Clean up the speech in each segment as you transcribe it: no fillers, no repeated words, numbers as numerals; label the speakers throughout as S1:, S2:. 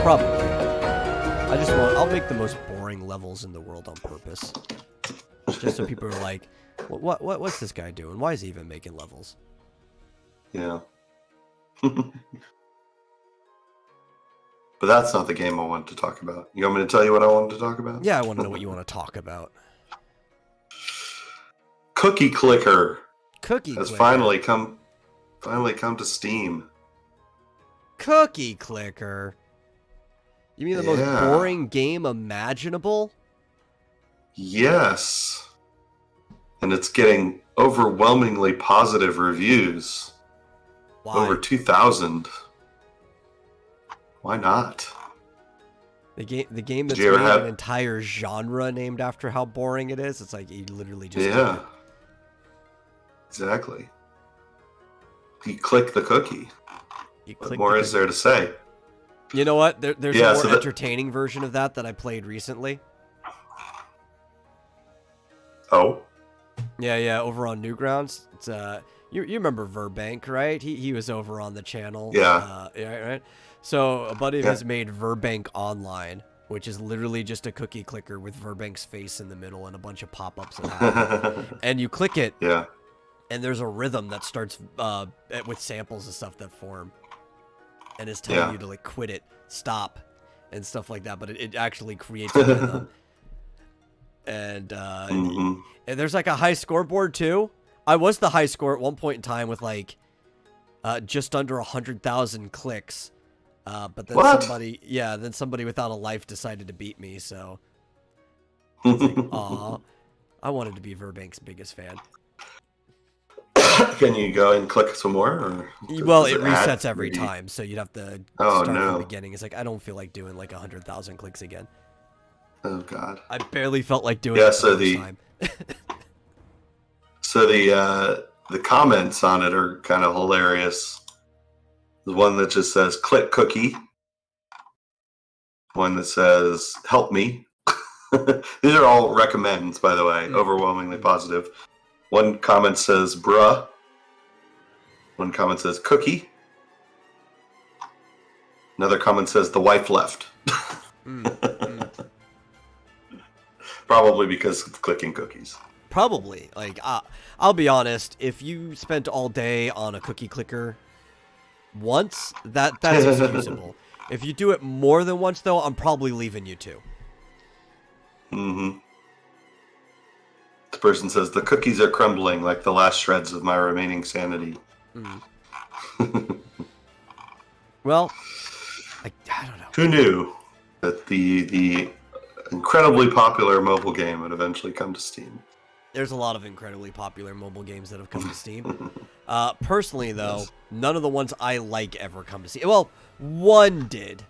S1: Probably. I'll make the most boring levels in the world on purpose. Just so people are like, what's this guy doing? Why is he even making levels?
S2: Yeah. But that's not the game I wanted to talk about. You want me to tell you what I wanted to talk about?
S1: Yeah, I want to know what you want to talk about.
S2: Cookie Clicker
S1: Has
S2: finally come to Steam.
S1: Cookie Clicker? You mean the most boring game imaginable?
S2: Yes. And it's getting overwhelmingly positive reviews.
S1: Why?
S2: Over 2,000. Why not?
S1: The game that's made an entire genre named after how boring it is. It's like you literally just
S2: exactly. You click the cookie. What more is there to say?
S1: You know what? There's a more entertaining version of that I played recently.
S2: Oh.
S1: Yeah. Over on Newgrounds. It's you remember Verbank, right? He was over on the channel.
S2: Yeah.
S1: Right. So a buddy of his made Verbank Online, which is literally just a cookie clicker with Verbank's face in the middle and a bunch of pop-ups and and you click it.
S2: Yeah.
S1: And there's a rhythm that starts with samples of stuff that form. And it's telling you to like quit it, stop, and stuff like that. But it actually creates a rhythm. And and there's like a high scoreboard too. I was the high score at one point in time with like just under 100,000 clicks. But then somebody without a life decided to beat me. So it's like, aw, I wanted to be Verbank's biggest fan.
S2: Can you go and click some more? Or
S1: well, it resets every time, so you'd have to start from the beginning. It's like, I don't feel like doing like 100,000 clicks again.
S2: Oh, God.
S1: I barely felt like doing it the first time.
S2: So the comments on it are kind of hilarious. There's one that just says, click cookie. One that says, help me. These are all recommends, by the way, overwhelmingly positive. One comment says, bruh. One comment says, cookie. Another comment says, the wife left. Probably because of clicking cookies.
S1: Probably. Like, I'll be honest, if you spent all day on a cookie clicker once, that's excusable. If you do it more than once, though, I'm probably leaving you too.
S2: Mm-hmm. The person says, the cookies are crumbling like the last shreds of my remaining sanity.
S1: Well, I don't know.
S2: Who knew that the incredibly popular mobile game would eventually come to Steam?
S1: There's a lot of incredibly popular mobile games that have come to Steam. Personally, though, none of the ones I like ever come to Steam. Well, one did.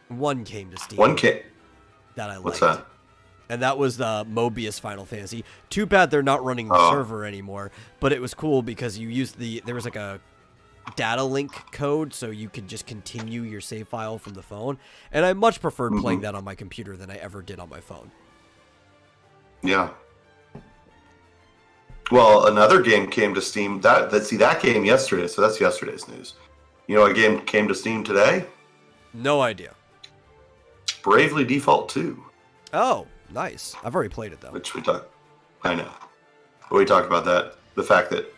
S1: One came to Steam.
S2: One came.
S1: That I liked.
S2: What's that?
S1: And that was the Mobius Final Fantasy. Too bad they're not running the server anymore. But it was cool because you used there was like a data link code, so you could just continue your save file from the phone. And I much preferred playing that on my computer than I ever did on my phone.
S2: Yeah. Well, another game came to Steam. That came yesterday, so that's yesterday's news. You know what game came to Steam today?
S1: No idea.
S2: Bravely Default 2.
S1: Oh, nice. I've already played it, though.
S2: Which I know. But we talked about that. The fact that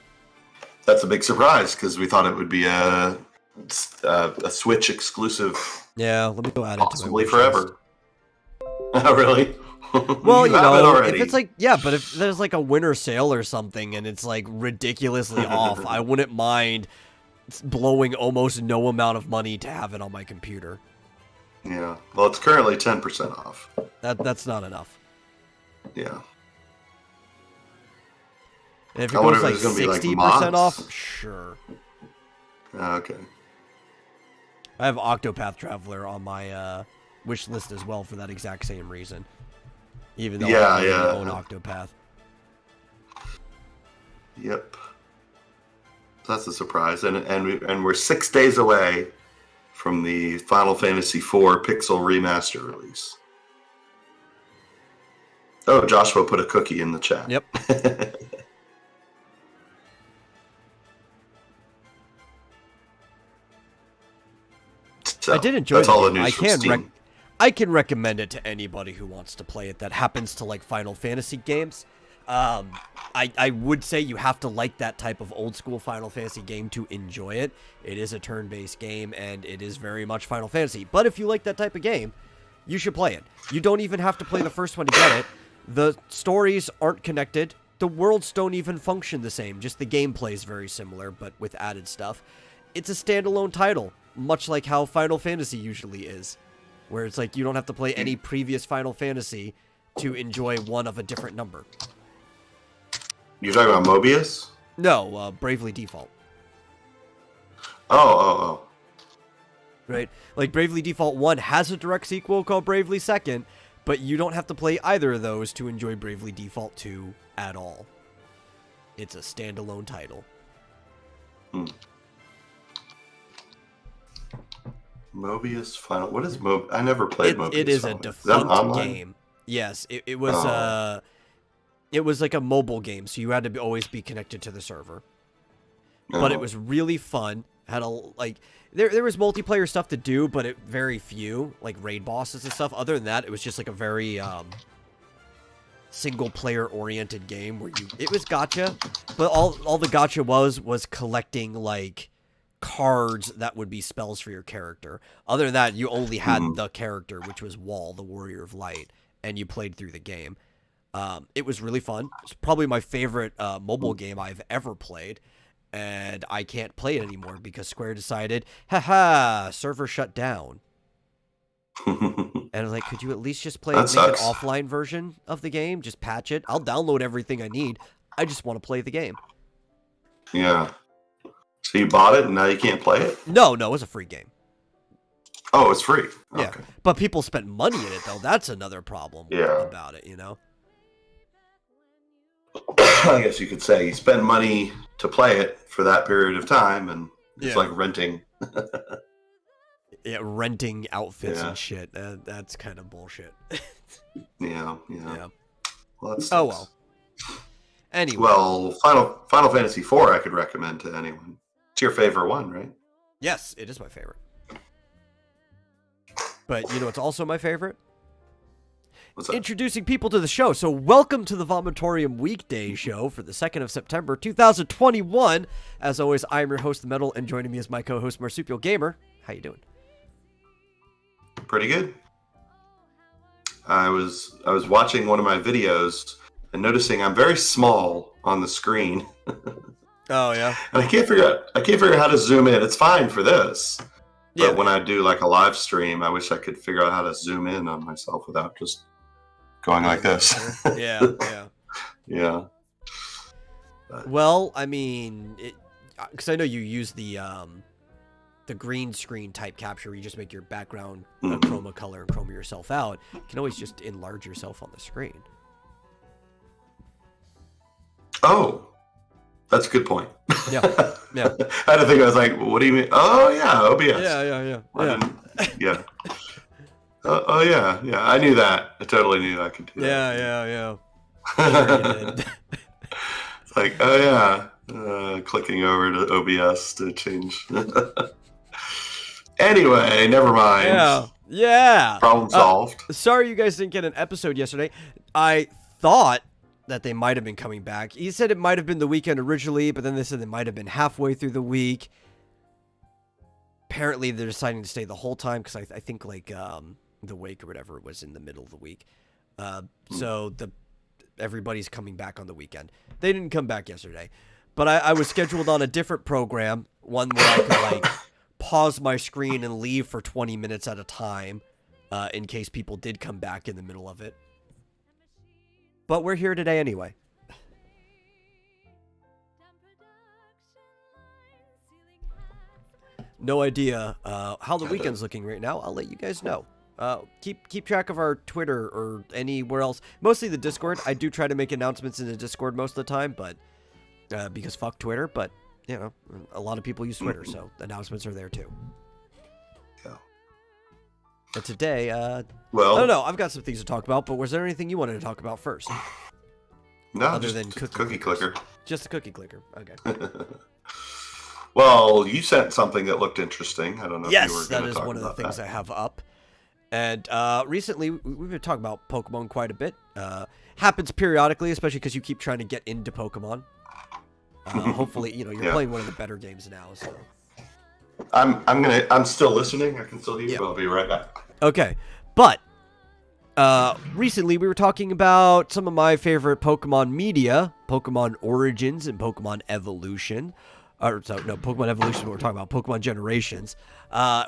S2: that's a big surprise, because we thought it would be a Switch exclusive.
S1: Yeah, let me go add it to my
S2: possibly forever. Oh, really?
S1: Well, you know, if it's like, but if there's like a winter sale or something and it's like ridiculously off, I wouldn't mind blowing almost no amount of money to have it on my computer.
S2: Yeah. Well, it's currently 10% off.
S1: That's not enough.
S2: Yeah.
S1: And if it goes like 60% off, sure.
S2: Okay.
S1: I have Octopath Traveler on my wish list as well for that exact same reason. Even though I don't own Octopath.
S2: Yep. That's a surprise. And we're 6 days away from the Final Fantasy IV Pixel Remaster release. Oh, Joshua put a cookie in the chat.
S1: Yep.
S2: So
S1: I did enjoy
S2: that's
S1: the
S2: all the
S1: game.
S2: news from Steam.
S1: I can recommend it to anybody who wants to play it that happens to like Final Fantasy games. I would say you have to like that type of old school Final Fantasy game to enjoy it. It is a turn-based game, and it is very much Final Fantasy. But if you like that type of game, you should play it. You don't even have to play the first one to get it. The stories aren't connected. The worlds don't even function the same. Just the gameplay is very similar, but with added stuff. It's a standalone title, much like how Final Fantasy usually is, where it's like you don't have to play any previous Final Fantasy to enjoy one of a different number.
S2: You're talking about Mobius?
S1: No, Bravely Default.
S2: Oh.
S1: Right? Like, Bravely Default 1 has a direct sequel called Bravely Second, but you don't have to play either of those to enjoy Bravely Default 2 at all. It's a standalone title.
S2: Mobius Final. What is Mobius? I never played Mobius.
S1: It is
S2: Final.
S1: a defunct game. Yes, it was it was like a mobile game, so you had to always be connected to the server. But it was really fun. Had a like there was multiplayer stuff to do, but very few, like raid bosses and stuff. Other than that, it was just like a very single player oriented game where it was gacha, but all the gacha was collecting like cards that would be spells for your character. Other than that, you only had the character, which was Wall, the Warrior of Light, and you played through the game. It was really fun. It's probably my favorite mobile game I've ever played. And I can't play it anymore because Square decided, haha, server shut down. And I was like, could you at least just make an offline version of the game? Just patch it. I'll download everything I need. I just want to play the game.
S2: Yeah. So you bought it and now you can't play it?
S1: No, it was a free game.
S2: Oh, it's free.
S1: Yeah.
S2: Okay.
S1: But people spent money in it, though. That's another problem about it, you know?
S2: I guess you could say you spend money to play it for that period of time, and it's like renting.
S1: Yeah, renting outfits and shit. That's kind of bullshit.
S2: Yeah. Well, that's
S1: well. Anyway.
S2: Well, Final Fantasy IV I could recommend to anyone. It's your favorite one, right?
S1: Yes, it is my favorite. But you know what's also my favorite?
S2: What's that?
S1: Introducing people to the show. So welcome to the Vomitorium Weekday show for the 2nd of September, 2021. As always, I'm your host, The Metal, and joining me is my co-host, Marsupial Gamer. How you doing?
S2: Pretty good. I was watching one of my videos and noticing I'm very small on the screen.
S1: Oh yeah.
S2: And I can't figure out how to zoom in. It's fine for this. But when I do like a live stream, I wish I could figure out how to zoom in on myself without just going like this. Yeah.
S1: Well, I mean, because I know you use the green screen type capture where you just make your background chroma color and chroma yourself out. You can always just enlarge yourself on the screen.
S2: Oh, that's a good point.
S1: Yeah.
S2: I had to think. I was like, what do you mean? Oh, yeah, OBS.
S1: Yeah.
S2: Oh, yeah. I knew that. I totally knew I could do that.
S1: Yeah.
S2: Sure you did. It's like, oh, yeah. Clicking over to OBS to change. Anyway, never mind.
S1: Yeah.
S2: Problem solved.
S1: Sorry you guys didn't get an episode yesterday. I thought that they might have been coming back. He said it might have been the weekend originally, but then they said they might have been halfway through the week. Apparently, they're deciding to stay the whole time because I think like the wake or whatever was in the middle of the week. So everybody's coming back on the weekend. They didn't come back yesterday, but I was scheduled on a different program, one where I could like pause my screen and leave for 20 minutes at a time in case people did come back in the middle of it. But we're here today anyway. No idea how the weekend's looking right now. I'll let you guys know. Keep track of our Twitter or anywhere else. Mostly the Discord. I do try to make announcements in the Discord most of the time, but because fuck Twitter. But you know, a lot of people use Twitter, so announcements are there too.
S2: Yeah.
S1: But today,
S2: well,
S1: I don't know. I've got some things to talk about, but was there anything you wanted to talk about first?
S2: No,
S1: other
S2: just
S1: than
S2: cookie clicker.
S1: Just a cookie clicker. Okay.
S2: Well, you sent something that looked interesting. I don't know if you were
S1: Yes,
S2: going
S1: that
S2: to
S1: is
S2: talk
S1: one of the
S2: about
S1: things
S2: that.
S1: I have up. And recently, we've been talking about Pokemon quite a bit. Happens periodically, especially because you keep trying to get into Pokemon. Hopefully, you're playing one of the better games now. So
S2: I'm still listening. I can still hear you, but I'll be right back.
S1: Okay, but recently we were talking about some of my favorite Pokemon media, Pokemon Origins and Pokemon Evolution. Pokemon Evolution, we're talking about Pokemon Generations,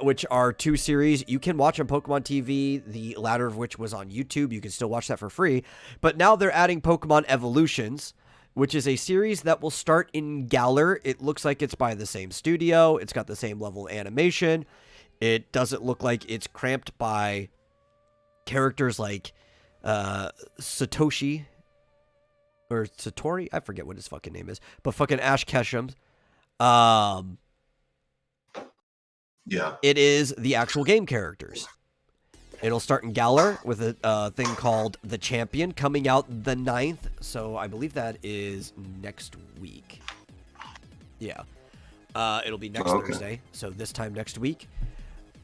S1: which are two series you can watch on Pokemon TV, the latter of which was on YouTube. You can still watch that for free. But now they're adding Pokemon Evolutions, which is a series that will start in Galar. It looks like it's by the same studio. It's got the same level of animation. It doesn't look like it's cramped by characters like Satoshi or Satori. I forget what his fucking name is, but fucking Ash Ketchum. It is the actual game characters. It'll start in Galar with a thing called The Champion coming out the 9th. So I believe that is next week. Yeah. It'll be next Thursday. So this time next week.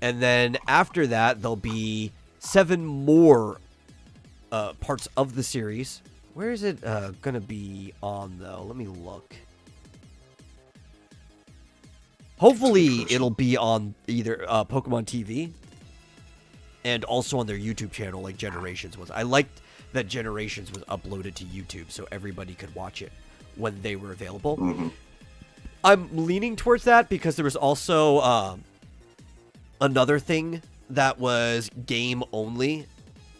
S1: And then after that, there'll be 7 more parts of the series. Where is it going to be on, though? Let me look. Hopefully, it'll be on either Pokemon TV and also on their YouTube channel like Generations was. I liked that Generations was uploaded to YouTube so everybody could watch it when they were available.
S2: Mm-hmm.
S1: I'm leaning towards that because there was also another thing that was game-only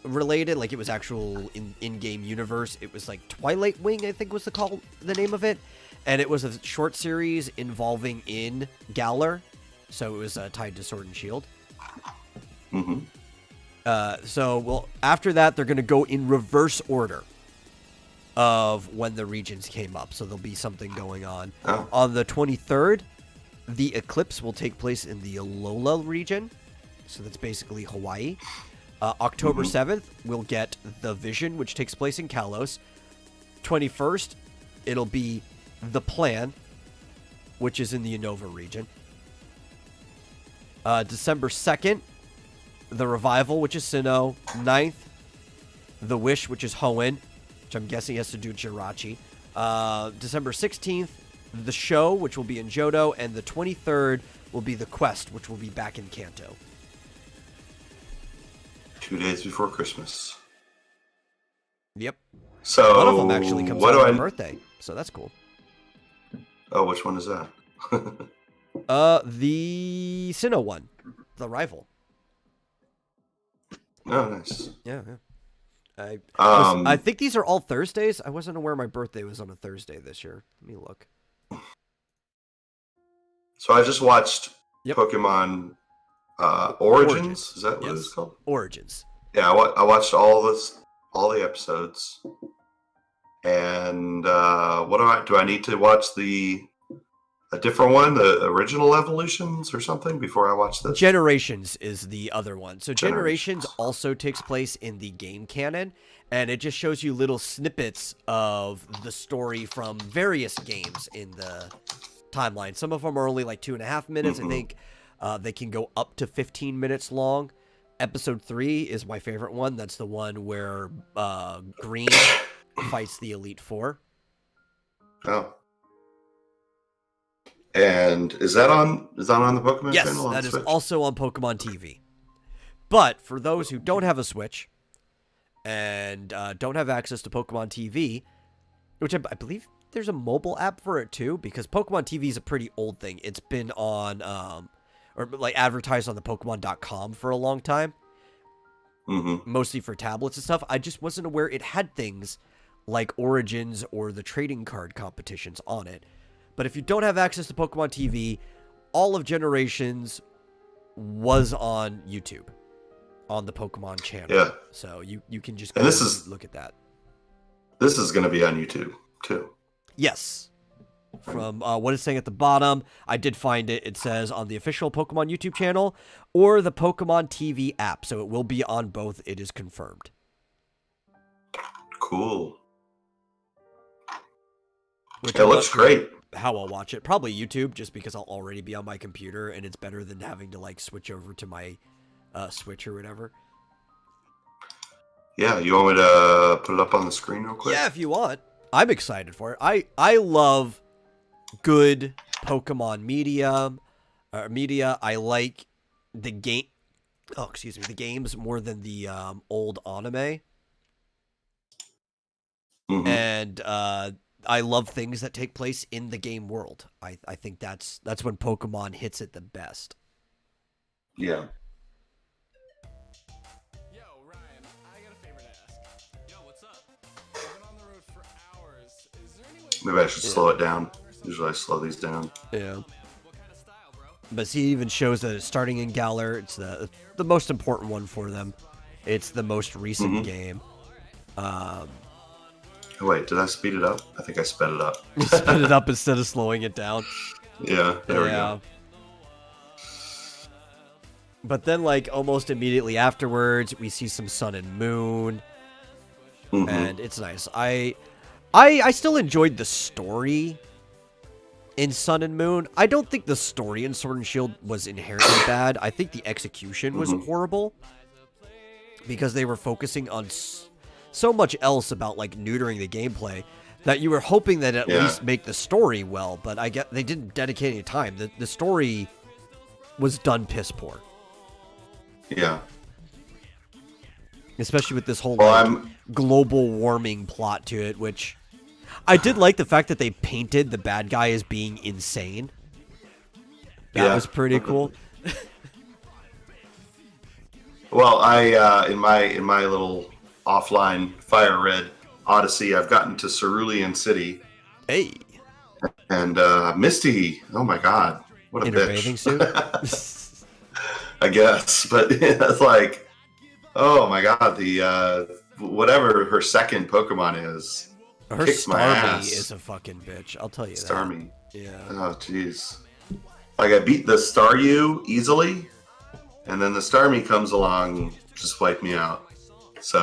S1: related. Like, it was actual in-game universe. It was like Twilight Wing, I think was the name of it. And it was a short series involving in Galar. So it was tied to Sword and Shield.
S2: Mm-hmm.
S1: After that, they're going to go in reverse order of when the regions came up. So there'll be something going on.
S2: Oh.
S1: On the 23rd, the eclipse will take place in the Alola region. So that's basically Hawaii. October 7th, we'll get the Vision, which takes place in Kalos. 21st, it'll be the Plan, which is in the Unova region. December 2nd, the Revival, which is Sinnoh. 9th, the Wish, which is Hoenn, which I'm guessing has to do with Jirachi. December 16th, the Show, which will be in Johto. And the 23rd will be the Quest, which will be back in Kanto.
S2: 2 days before Christmas.
S1: Yep.
S2: So
S1: one of them actually comes out on my birthday, so that's cool.
S2: Oh, which one is that?
S1: The Sinnoh one, the rival.
S2: Oh, nice.
S1: Yeah. I think these are all Thursdays. I wasn't aware my birthday was on a Thursday this year. Let me look.
S2: So I just watched Pokemon Origins. Is that what it's called?
S1: Origins.
S2: Yeah, I watched all the episodes. And what do I need to watch a different one, the original Evolutions or something before I watch this?
S1: Generations is the other one. So Generations also takes place in the game canon, and it just shows you little snippets of the story from various games in the timeline. Some of them are only like 2.5 minutes. I think they can go up to 15 minutes long. Episode 3 is my favorite one. That's the one where Green fights the Elite Four.
S2: Oh. And is that on the Pokemon channel?
S1: Yes, that is also on Pokemon TV. But for those who don't have a Switch and don't have access to Pokemon TV, which I believe there's a mobile app for it too, because Pokemon TV is a pretty old thing. It's been on, or like advertised on the Pokemon.com for a long time. Mostly for tablets and stuff. I just wasn't aware it had things like Origins or the trading card competitions on it. But if you don't have access to Pokemon TV, all of Generations was on YouTube, on the Pokemon channel. Yeah. So you can just go and look at that.
S2: This is going to be on YouTube, too.
S1: Yes. From what it's saying at the bottom, I did find it. It says on the official Pokemon YouTube channel or the Pokemon TV app. So it will be on both. It is confirmed.
S2: Cool. It looks great.
S1: how I'll watch it. Probably YouTube, just because I'll already be on my computer, and it's better than having to like switch over to my Switch or whatever.
S2: Yeah, you want me to put it up on the screen real quick?
S1: Yeah, if you want. I'm excited for it. I love good Pokemon media. I like the game. Oh, excuse me, the games more than the old anime.
S2: Mm-hmm.
S1: And I love things that take place in the game world. I think that's when Pokemon hits it the best.
S2: Yeah.
S3: Yo, Ryan, I got a favor to ask. Yo, what's up? I've been on the road for hours. Is there any way
S2: Maybe I should slow it down. Usually I slow these down.
S1: Yeah.
S3: What kind of style, bro?
S1: But he even shows that it's starting in Galar. It's the most important one for them. It's the most recent game.
S2: Wait, did I speed it up? I think I sped it up.
S1: You sped it up instead of slowing it down.
S2: Yeah, there we go.
S1: But then, like, almost immediately afterwards, we see some sun and moon. And it's nice. I still enjoyed the story in Sun and Moon. I don't think the story in Sword and Shield was inherently bad. I think the execution was horrible. Because they were focusing on so much else about, like, neutering the gameplay that you were hoping that at least make the story well. But I get they didn't dedicate any time. The story was done piss poor.
S2: Yeah.
S1: Especially with this whole
S2: Well,
S1: global warming plot to it, which I did like the fact that they painted the bad guy as being insane. That was pretty cool.
S2: Well, I in my little offline Fire Red Odyssey, I've gotten to Cerulean City.
S1: Hey.
S2: And Misty, oh my god, what a
S1: in a
S2: bitch.
S1: bathing suit?
S2: I guess, but it's like, oh my god, the whatever her second Pokemon is,
S1: Her
S2: kicks my
S1: Starmie
S2: ass.
S1: is a fucking bitch. I'll tell you
S2: Starmie.
S1: that. Yeah.
S2: Oh jeez. Like I beat the Staryu easily, and then the Starmie comes along, just wiped me out. So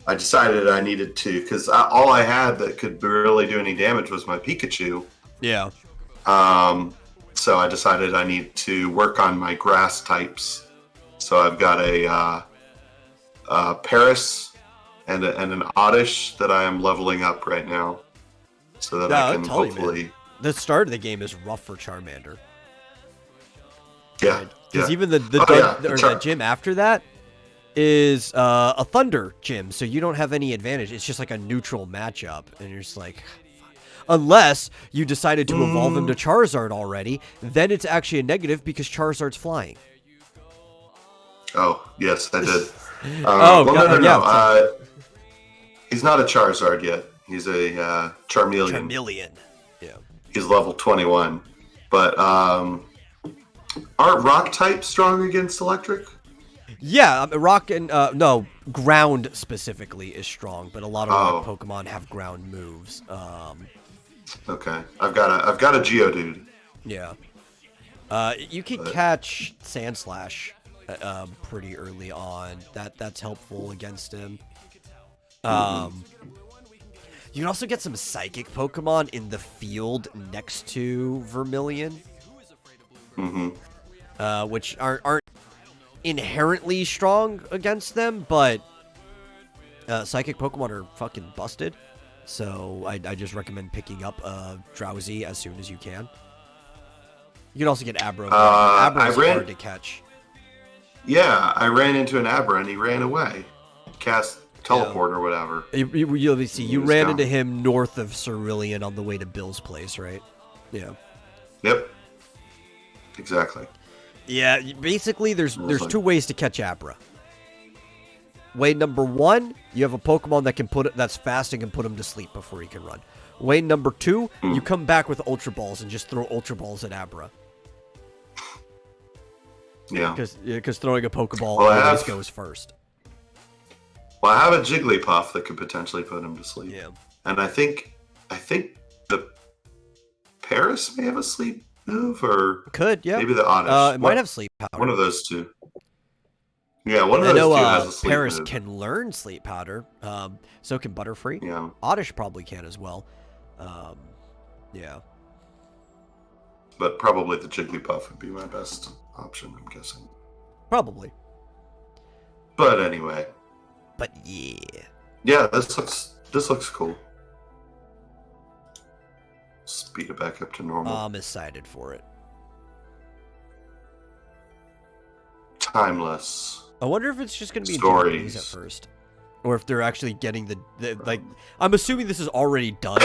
S2: I decided I needed to, because all I had that could really do any damage was my Pikachu.
S1: Yeah.
S2: So I decided I need to work on my grass types. So I've got a Paris and an Oddish that I am leveling up right now, so that I can hopefully.
S1: The start of the game is rough for Charmander.
S2: Yeah.
S1: Because even the gym after that is a Thunder gym, so you don't have any advantage. It's just like a neutral matchup, and you're just like, unless you decided to evolve him to Charizard already, then it's actually a negative because Charizard's flying.
S2: Oh yes, I did.
S1: No.
S2: He's not a Charizard yet. He's a Charmeleon.
S1: Charmeleon. Yeah.
S2: He's level 21. But aren't rock types strong against electric?
S1: Yeah, rock and no, ground specifically is strong, but a lot of rock Pokemon have ground moves.
S2: Okay, I've got a Geodude.
S1: Yeah. You can catch Sandslash pretty early on. That's helpful against him. You can also get some psychic Pokemon in the field next to Vermilion. Which aren't inherently strong against them, but psychic Pokemon are fucking busted. So I just recommend picking up Drowsy as soon as you can. You can also get Abra. Abra's hard to catch.
S2: Yeah, I ran into an Abra and he ran away. Cast teleport or whatever.
S1: You ran into him north of Cerulean on the way to Bill's place, right? Yeah.
S2: Yep. Exactly.
S1: Yeah, basically there's two ways to catch Abra. Way number one, you have a Pokemon that's fast and can put him to sleep before he can run. Way number two, you come back with Ultra Balls and just throw Ultra Balls at Abra.
S2: Yeah.
S1: Because throwing a Pokeball always goes first.
S2: Well, I have a Jigglypuff that could potentially put him to sleep.
S1: Yeah.
S2: And I think the Paris may have a sleep move, or maybe the Oddish.
S1: It might have sleep powder.
S2: One of those two. Yeah, one of those two has a sleep
S1: Paris
S2: move.
S1: can learn sleep powder. So can Butterfree.
S2: Yeah.
S1: Oddish probably can as well. Yeah.
S2: But probably the Jigglypuff would be my best option, I'm guessing.
S1: Probably.
S2: But anyway.
S1: But yeah.
S2: Yeah, this looks cool. Speed it back up to normal.
S1: I'm excited for it.
S2: Timeless.
S1: I wonder if it's just going to be in
S2: Stories.
S1: Japanese at first. Or if they're actually getting the like, I'm assuming this is already done.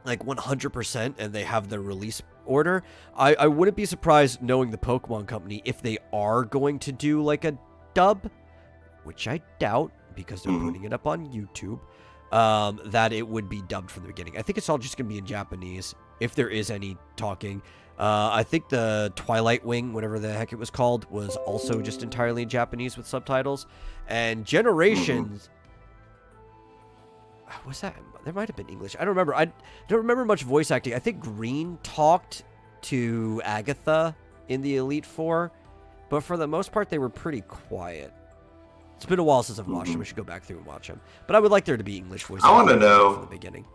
S1: Like 100%, and they have their release order. I wouldn't be surprised, knowing the Pokemon Company, if they are going to do like a dub, which I doubt because they're putting it up on YouTube, that it would be dubbed from the beginning. I think it's all just going to be in Japanese, if there is any talking. I think the Twilight Wing, whatever the heck it was called, was also just entirely in Japanese with subtitles. And Generations... Was that? There might have been English. I don't remember. I don't remember much voice acting. I think Green talked to Agatha in the Elite Four, but for the most part, they were pretty quiet. It's been a while since I've watched them. I should go back through and watch them. But I would like there to be English voice acting.
S2: I want to know
S1: from the beginning.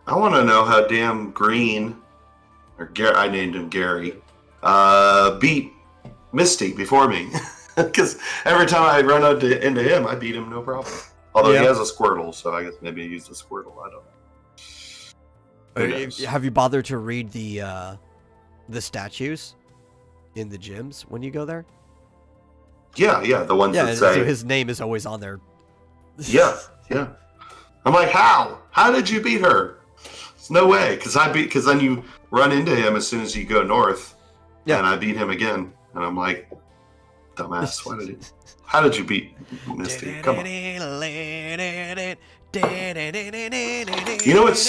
S2: I want to know how damn Green, or I named him Gary, beat Misty before me. Because every time I run into him, I beat him no problem. Although he has a Squirtle, so I guess maybe he used a Squirtle. I don't know.
S1: Have you bothered to read the statues in the gyms when you go there?
S2: Yeah, the ones that say...
S1: so his name is always on there.
S2: yeah. I'm like, how? How did you beat her? There's no way, because then you run into him as soon as you go north, and I beat him again, and I'm like, dumbass, how did you beat Misty? Come on. You know what's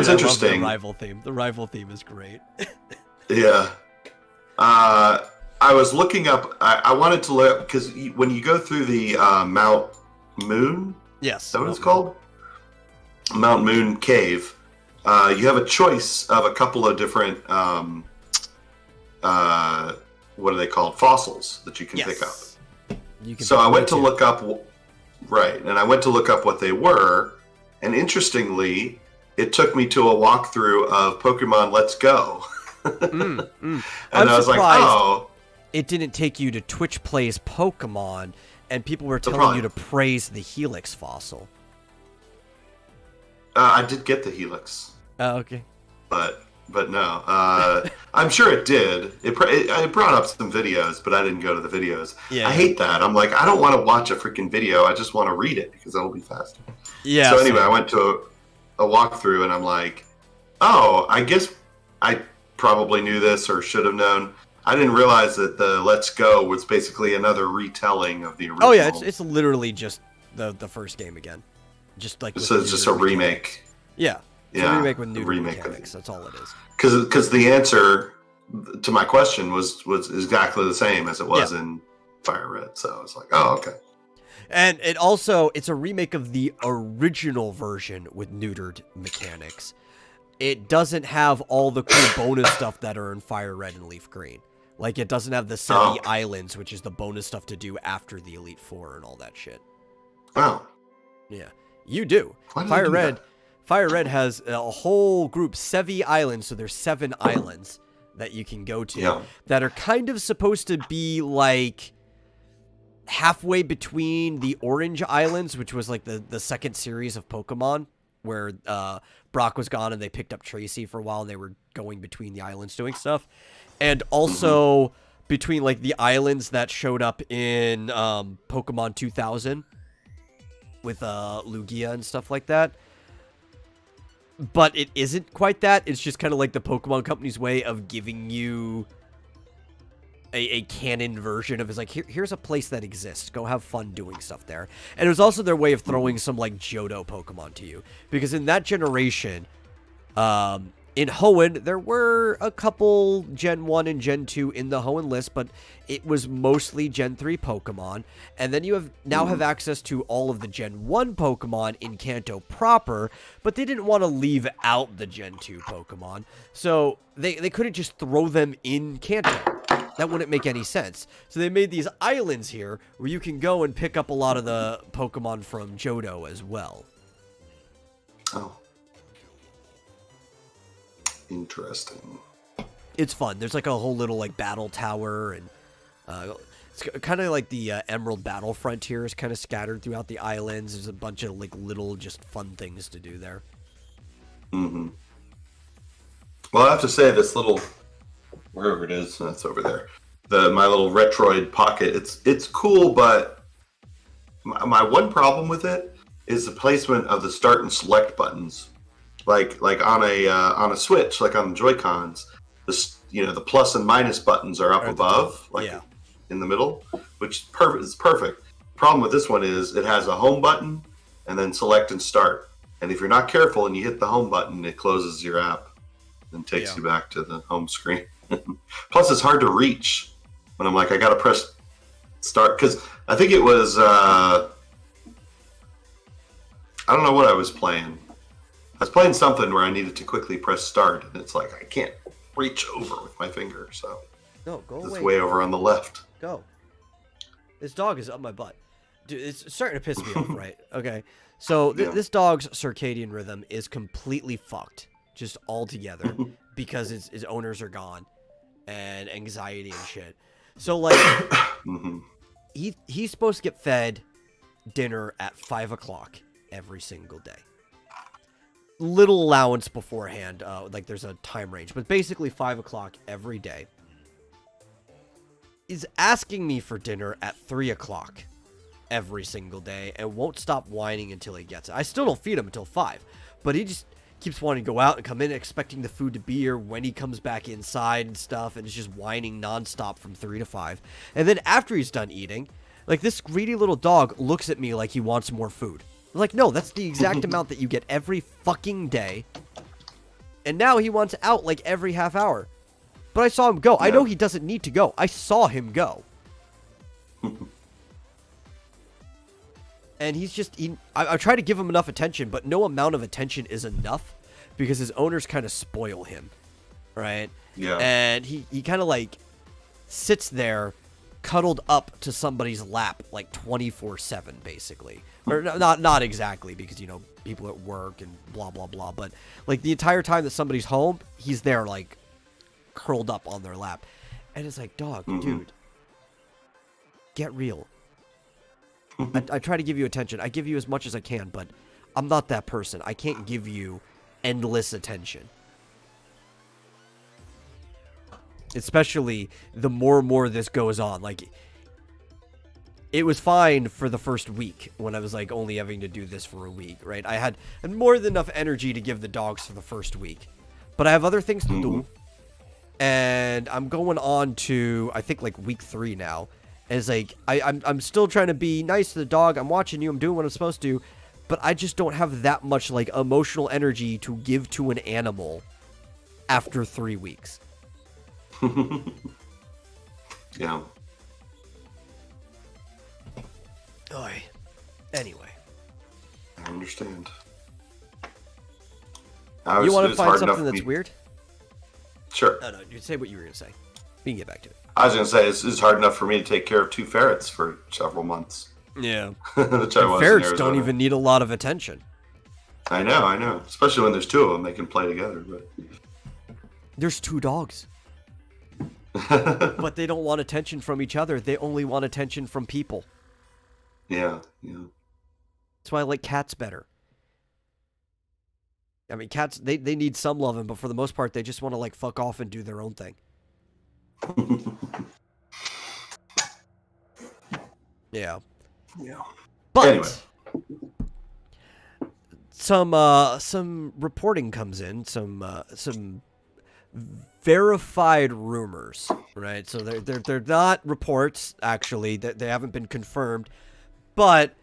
S2: interesting?
S1: The rival theme. The rival theme is great.
S2: Yeah. I was looking up. I wanted to look because when you go through the Mount Moon,
S1: yes,
S2: is that what it's called? Mount Moon Cave. You have a choice of a couple of different. What are they called? Fossils that you can pick up. So I went to look up, and I went to look up what they were, and interestingly, it took me to a walkthrough of Pokemon Let's Go. And I was like, oh.
S1: It didn't take you to Twitch Plays Pokemon, and people were telling you to praise the Helix Fossil.
S2: I did get the Helix.
S1: Oh, okay.
S2: But no, I'm sure it did. It brought up some videos, but I didn't go to the videos. Yeah, I hate that. I'm like, I don't want to watch a freaking video. I just want to read it because that'll be faster. Yeah. So anyway, I went to a walkthrough, and I'm like, oh, I guess I probably knew this or should have known. I didn't realize that the Let's Go was basically another retelling of the original.
S1: Oh yeah, it's literally just the first game again, just like.
S2: So it's just a remake.
S1: Yeah. It's a remake with new mechanics. That's all it is.
S2: Because the answer to my question was exactly the same as it was in Fire Red. So I was like, oh, okay.
S1: And it's a remake of the original version with neutered mechanics. It doesn't have all the cool bonus stuff that are in Fire Red and Leaf Green. Like, it doesn't have the Sevi Islands, which is the bonus stuff to do after the Elite Four and all that shit.
S2: Wow.
S1: Yeah. You do. Fire Red has a whole group, Sevi Islands, so there's 7 islands that you can go to that are kind of supposed to be like halfway between the Orange Islands, which was like the second series of Pokemon, where Brock was gone and they picked up Tracy for a while and they were going between the islands doing stuff. And also between like the islands that showed up in Pokemon 2000 with Lugia and stuff like that. But it isn't quite that. It's just kind of like the Pokemon Company's way of giving you a canon version of, it's like, here's a place that exists. Go have fun doing stuff there. And it was also their way of throwing some like Johto Pokemon to you. Because in that generation, in Hoenn, there were a couple Gen 1 and Gen 2 in the Hoenn list, but it was mostly Gen 3 Pokemon. And then you now have access to all of the Gen 1 Pokemon in Kanto proper, but they didn't want to leave out the Gen 2 Pokemon. So they couldn't just throw them in Kanto. That wouldn't make any sense. So they made these islands here where you can go and pick up a lot of the Pokemon from Johto as well.
S2: Oh. Interesting.
S1: It's fun. There's like a whole little like battle tower, and it's kind of like the Emerald Battle Frontier is kind of scattered throughout the islands. There's a bunch of like little just fun things to do there.
S2: Mm-hmm. Well, I have to say this little, wherever it is, that's over there. My little Retroid Pocket. It's cool, but my one problem with it is the placement of the start and select buttons. Like on a Switch, like on the Joy-Cons, the plus and minus buttons are up above, like in the middle, which is perfect. Problem with this one is it has a home button and then select and start. And if you're not careful and you hit the home button, it closes your app and takes you back to the home screen. Plus, it's hard to reach when I'm like, I gotta press start, because I think it was I don't know what I was playing. I was playing something where I needed to quickly press start, and it's like I can't reach over with my finger, so
S1: no, go away.
S2: It's way over on the left.
S1: Go. This dog is up my butt. Dude, it's starting to piss me off, right? Okay. So this dog's circadian rhythm is completely fucked, just altogether, because his owners are gone, and anxiety and shit. So like, he's supposed to get fed dinner at 5 o'clock every single day. Little allowance beforehand, like there's a time range, but basically 5 o'clock every day. Is asking me for dinner at 3 o'clock every single day and won't stop whining until he gets it. I still don't feed him until 5, but he just keeps wanting to go out and come in expecting the food to be here when he comes back inside and stuff, and it's just whining nonstop from 3 to 5. And then after he's done eating, like this greedy little dog looks at me like he wants more food. I'm like, no, that's the exact amount that you get every fucking day. And now he wants out like every half hour. But I saw him go. I know he doesn't need to go. I saw him go. And he's just... I try to give him enough attention, but no amount of attention is enough because his owners kind of spoil him. Right?
S2: Yeah.
S1: And he kind of like sits there cuddled up to somebody's lap like 24/7 basically. Or not exactly, because people at work and blah blah blah, but like the entire time that somebody's home, he's there like curled up on their lap. And it's like, dog, dude, get real. I try to give you attention. I give you as much as I can, but I'm not that person. I can't give you endless attention. Especially the more and more this goes on. Like, it was fine for the first week when I was like only having to do this for a week, right? I had more than enough energy to give the dogs for the first week, but I have other things to do, and I'm going on to I think like week 3 now. And it's like I'm still trying to be nice to the dog. I'm watching you. I'm doing what I'm supposed to, but I just don't have that much like emotional energy to give to an animal after 3 weeks.
S2: Yeah.
S1: Oy. Anyway.
S2: I understand.
S1: You want to find something that's weird?
S2: Sure.
S1: No, you say what you were going to say. We can get back to it.
S2: I was going to say, it's hard enough for me to take care of 2 ferrets for several months.
S1: Yeah.
S2: Ferrets
S1: don't even need a lot of attention.
S2: I know. Especially when there's 2 of them, they can play together. But
S1: there's 2 dogs. But they don't want attention from each other. They only want attention from people.
S2: Yeah.
S1: That's why I like cats better. I mean, cats, they need some loving, but for the most part, they just want to, like, fuck off and do their own thing. Yeah. But
S2: anyway.
S1: some reporting comes in, some verified rumors, right? So they're not reports, actually. They haven't been confirmed, but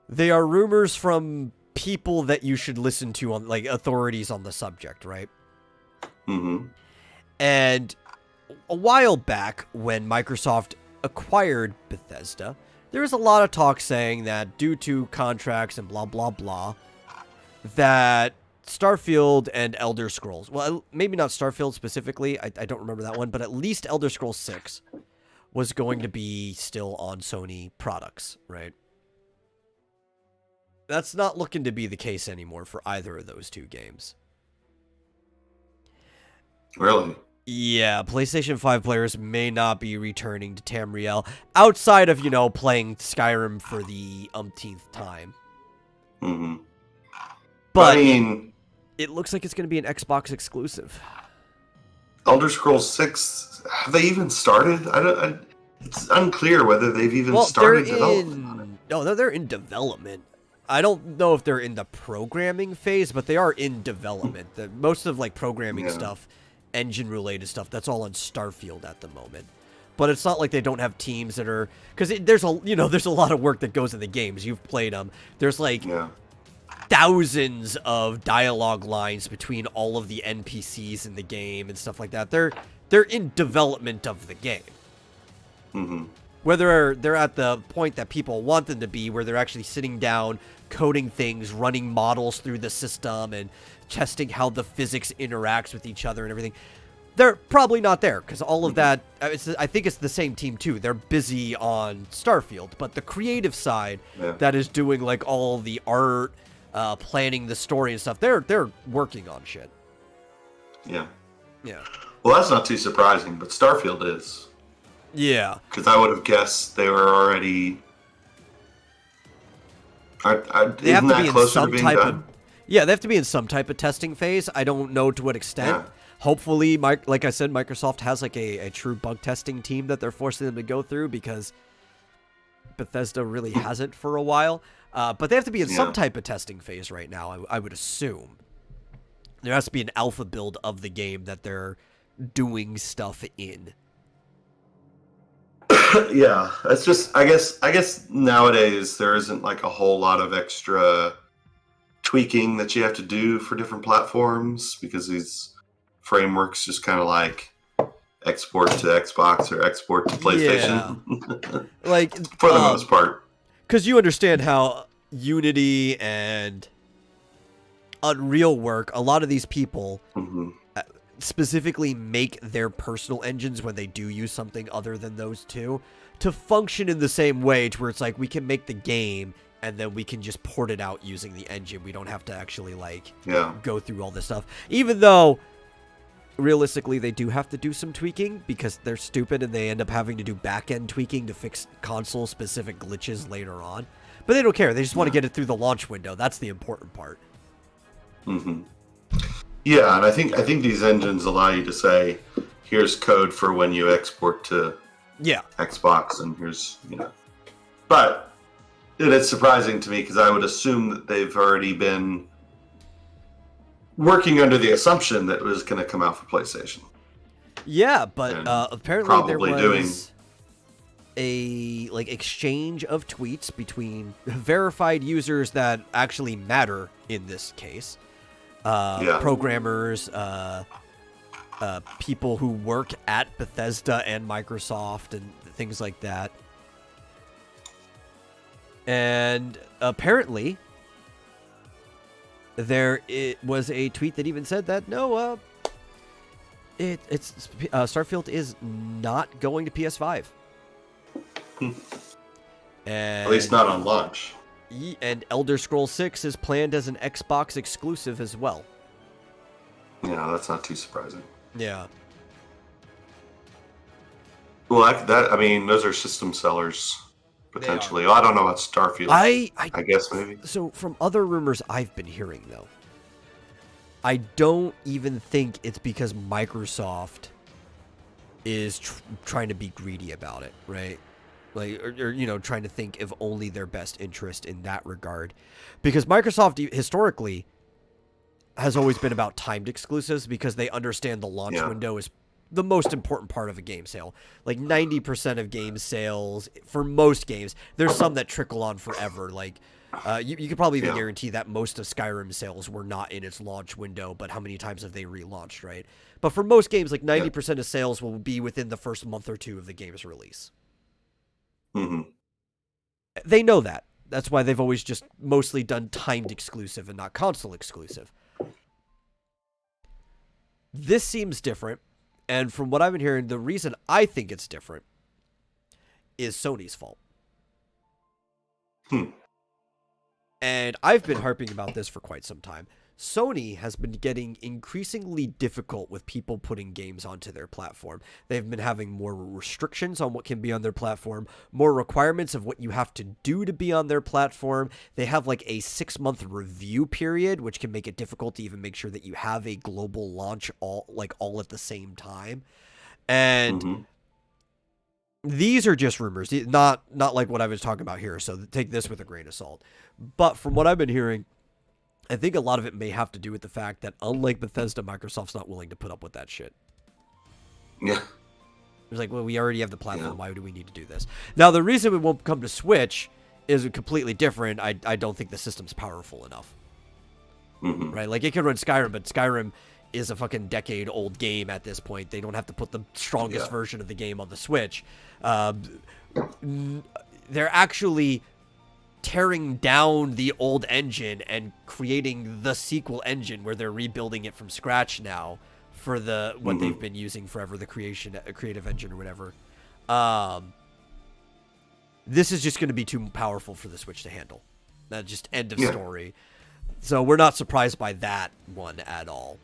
S1: they are rumors from people that you should listen to, on like authorities on the subject, right? And a while back, when Microsoft acquired Bethesda, there was a lot of talk saying that due to contracts and blah blah blah, that Starfield and Elder Scrolls, well, maybe not Starfield specifically, I don't remember that one, but at least Elder Scrolls 6 was going to be still on Sony products, right? That's not looking to be the case anymore for either of those two games.
S2: Really?
S1: Yeah, PlayStation 5 players may not be returning to Tamriel outside of, playing Skyrim for the umpteenth time.
S2: Mm-hmm.
S1: But
S2: I mean,
S1: it looks like it's going to be an Xbox exclusive.
S2: Elder Scrolls 6, have they even started? It's unclear whether they've even started development on it.
S1: No, they're in development. I don't know if they're in the programming phase, but they are in development. Most of programming stuff, engine-related stuff, that's all on Starfield at the moment. But it's not like they don't have teams that are, because there's a lot of work that goes in the games. You've played them. There's thousands of dialogue lines between all of the NPCs in the game and stuff like that. They're in development of the game.
S2: Mm-hmm.
S1: Whether they're at the point that people want them to be, where they're actually sitting down, coding things, running models through the system, and testing how the physics interacts with each other and everything, they're probably not there, because all of that, I think it's the same team too. They're busy on Starfield, but the creative side that is doing all the art, planning the story and stuff, they're working on shit.
S2: Yeah.
S1: Yeah.
S2: Well, that's not too surprising, but Starfield is.
S1: Yeah.
S2: Because I would have guessed they were already.
S1: They have to be in some type of. Yeah, they have to be in some type of testing phase. I don't know to what extent.
S2: Yeah.
S1: Hopefully, like I said, Microsoft has a true bug testing team that they're forcing them to go through, because Bethesda really hasn't for a while. But they have to be in some type of testing phase right now, I would assume. There has to be an alpha build of the game that they're doing stuff in.
S2: Yeah, it's just I guess nowadays there isn't a whole lot of extra tweaking that you have to do for different platforms, because these frameworks just kind of export to Xbox or export to PlayStation.
S1: Yeah.
S2: For the most part.
S1: Because you understand how Unity and Unreal work. A lot of these people specifically make their personal engines, when they do use something other than those two, to function in the same way, to where it's we can make the game and then we can just port it out using the engine. We don't have to actually go through all this stuff, even though realistically they do have to do some tweaking, because they're stupid and they end up having to do back-end tweaking to fix console specific glitches later on. But they don't care. They just want to get it through the launch window. That's the important part.
S2: Yeah, and I think these engines allow you to say, here's code for when you export to Xbox, and here's, But it is surprising to me, because I would assume that they've already been working under the assumption that it was going to come out for PlayStation.
S1: Yeah, but apparently there was a exchange of tweets between verified users that actually matter in this case. Programmers, people who work at Bethesda and Microsoft and things like that. And apparently there was a tweet that even said that Starfield is not going to PS5. And
S2: at least not on launch.
S1: And Elder Scrolls 6 is planned as an Xbox exclusive as well.
S2: Yeah, that's not too surprising.
S1: Yeah.
S2: Well, those are system sellers, potentially. I don't know about Starfield. I guess maybe.
S1: So, from other rumors I've been hearing, though, I don't even think it's because Microsoft is trying to be greedy about it, right? Or trying to think of only their best interest in that regard. Because Microsoft historically has always been about timed exclusives, because they understand the launch window is the most important part of a game sale. 90% of game sales, for most games, there's some that trickle on forever. You could probably even guarantee that most of Skyrim sales were not in its launch window, but how many times have they relaunched, right? But for most games, 90% of sales will be within the first month or two of the game's release. They know that. That's why they've always just mostly done timed exclusive and not console exclusive. This seems different, and from what I've been hearing, the reason I think it's different is Sony's fault. And I've been harping about this for quite some time. Sony has been getting increasingly difficult with people putting games onto their platform. They've been having more restrictions on what can be on their platform, more requirements of what you have to do to be on their platform. They have like a 6-month review period, which can make it difficult to even make sure that you have a global launch all at the same time. And these are just rumors, not like what I was talking about here, so take this with a grain of salt. But from what I've been hearing, I think a lot of it may have to do with the fact that, unlike Bethesda, Microsoft's not willing to put up with that shit.
S2: Yeah.
S1: It's like, well, we already have the platform. Yeah. Why do we need to do this? Now, the reason it won't come to Switch is completely different. I don't think the system's powerful enough. Right? Like, it can run Skyrim, but Skyrim is a fucking decade-old game at this point. They don't have to put the strongest version of the game on the Switch. They're actually tearing down the old engine and creating the sequel engine where they're rebuilding it from scratch now for what they've been using forever, the creative engine or whatever. This is just going to be too powerful for the Switch to handle. That's just end of story. So we're not surprised by that one at all.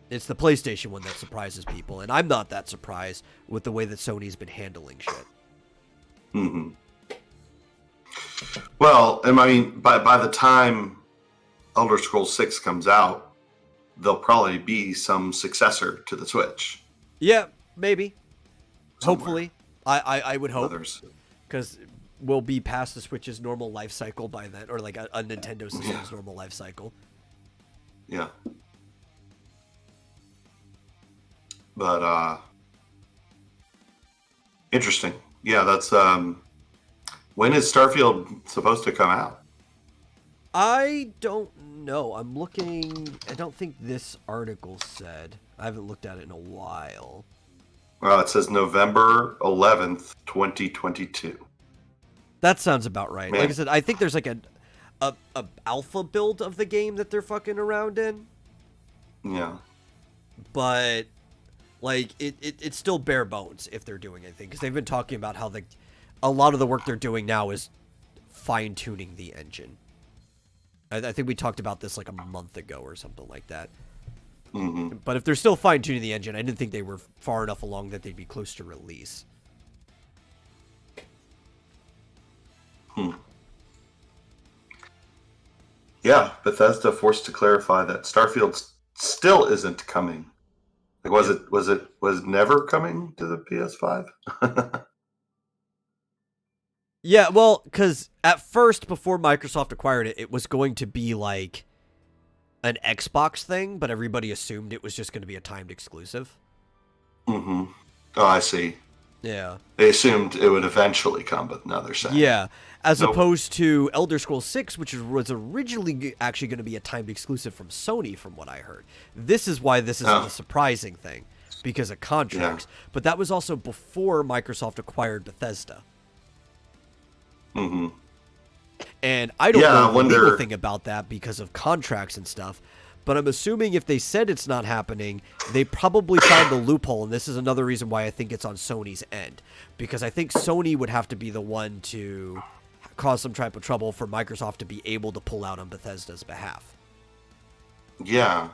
S1: It's the PlayStation one that surprises people, and I'm not that surprised with the way that Sony's been handling shit.
S2: Well, I mean, by the time Elder Scrolls 6 comes out, there'll probably be some successor to the Switch.
S1: Yeah, maybe. Somewhere. Hopefully. I would hope. Because we'll be past the Switch's normal life cycle by then, or like a Nintendo system's normal life cycle.
S2: Yeah. But, interesting. Yeah, that's, when is Starfield supposed to come out?
S1: I don't know. I'm looking. I don't think this article said. I haven't looked at it in a while.
S2: Well, it says November 11th, 2022.
S1: That sounds about right. Man. Like I said, I think there's like a alpha build of the game that they're fucking around in.
S2: Yeah.
S1: But like it's still bare bones if they're doing anything, because they've been talking about how a lot of the work they're doing now is fine-tuning the engine. I think we talked about this like a month ago or something like that. But if they're still fine-tuning the engine, I didn't think they were far enough along that they'd be close to release.
S2: Yeah, Bethesda forced to clarify that Starfield still isn't coming. Like, was it never coming to the PS5?
S1: Yeah, well, because at first, before Microsoft acquired it, it was going to be like an Xbox thing, but everybody assumed it was just going to be a timed exclusive.
S2: Oh, I see.
S1: Yeah.
S2: They assumed it would eventually come, but now they're saying.
S1: Yeah, as opposed to Elder Scrolls 6, which was originally actually going to be a timed exclusive from Sony, from what I heard. This is why this is the surprising thing, because of contracts. Yeah. But that was also before Microsoft acquired Bethesda. And I don't know the legal thing about that because of contracts and stuff, but I'm assuming if they said it's not happening, they probably found the loophole, and this is another reason why I think it's on Sony's end, because I think Sony would have to be the one to cause some type of trouble for Microsoft to be able to pull out on Bethesda's behalf.
S2: Yeah.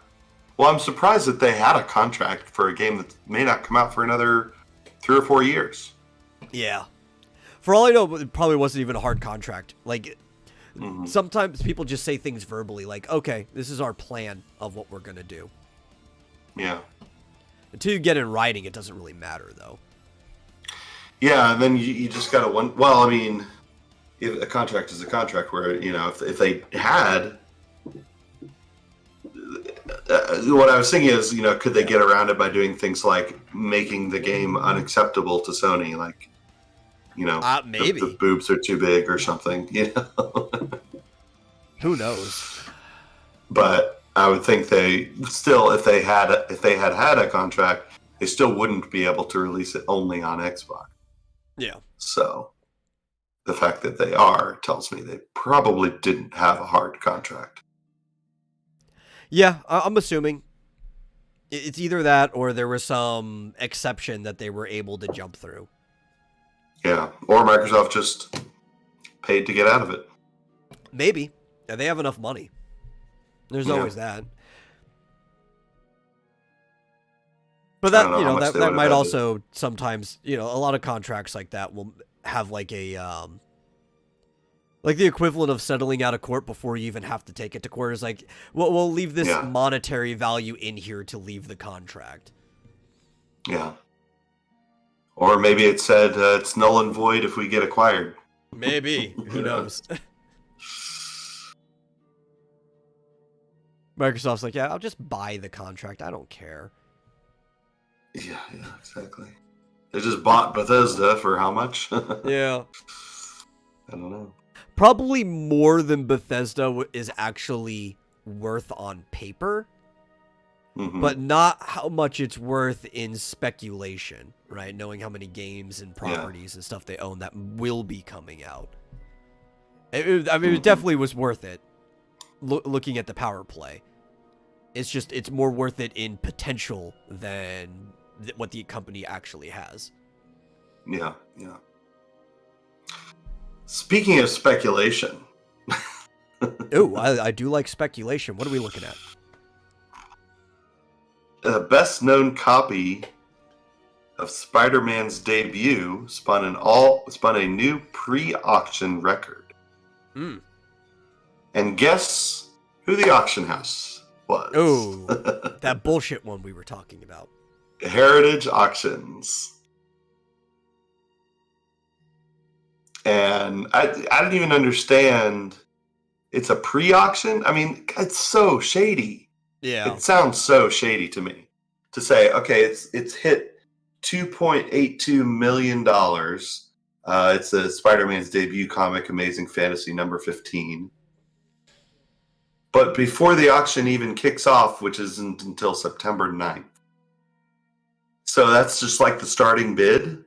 S2: Well, I'm surprised that they had a contract for a game that may not come out for another 3 or 4 years.
S1: Yeah. For all I know, it probably wasn't even a hard contract. Like, sometimes people just say things verbally, like, okay, this is our plan of what we're going to do.
S2: Yeah.
S1: Until you get in writing, it doesn't really matter, though.
S2: Yeah, and then you just got to wonder. Well, I mean, a contract is a contract where, you know, if they had... what I was thinking is, you know, could they get around it by doing things like making the game unacceptable to Sony, like... You know,
S1: maybe
S2: the boobs are too big or something, you know.
S1: Who knows?
S2: But I would think they still, if they had a contract, they still wouldn't be able to release it only on Xbox.
S1: Yeah.
S2: So the fact that they are tells me they probably didn't have a hard contract.
S1: Yeah, I'm assuming it's either that or there was some exception that they were able to jump through.
S2: Yeah, or Microsoft just paid to get out of it.
S1: Maybe. Yeah, they have enough money. There's always that. But that, you know, that might also sometimes, you know, a lot of contracts like that will have like a, like the equivalent of settling out of court before you even have to take it to court is like, we'll leave this monetary value in here to leave the contract.
S2: Yeah. Or maybe it said it's null and void if we get acquired.
S1: Maybe. Who knows? Microsoft's like, yeah, I'll just buy the contract. I don't care.
S2: Yeah, exactly. They just bought Bethesda for how much?
S1: Yeah.
S2: I don't know.
S1: Probably more than Bethesda is actually worth on paper, but not how much it's worth in speculation, right? Knowing how many games and properties and stuff they own that will be coming out. I mean, it definitely was worth it, looking at the power play. It's just, it's more worth it in potential than what the company actually has.
S2: Yeah. Speaking of speculation.
S1: Oh, I do like speculation. What are we looking at?
S2: The best known copy of Spider-Man's debut spun a new pre-auction record. And guess who the auction house was?
S1: Oh, that bullshit one we were talking about.
S2: Heritage Auctions. And I didn't even understand. It's a pre-auction? I mean, it's so shady.
S1: Yeah.
S2: It sounds so shady to me. To say, okay, it's hit $2.82 million. It's a Spider-Man's debut comic, Amazing Fantasy number 15. But before the auction even kicks off, which isn't until September 9th. So that's just like the starting bid.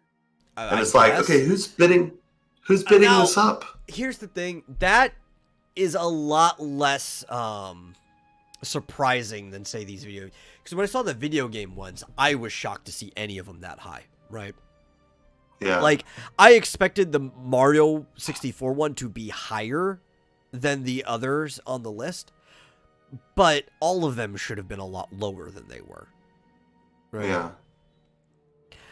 S2: And it's like, okay, who's bidding this up?
S1: Here's the thing. That is a lot less surprising than, say, these video... Because when I saw the video game ones, I was shocked to see any of them that high, right?
S2: Yeah.
S1: Like, I expected the Mario 64 one to be higher than the others on the list, but all of them should have been a lot lower than they were. Right?
S2: Yeah.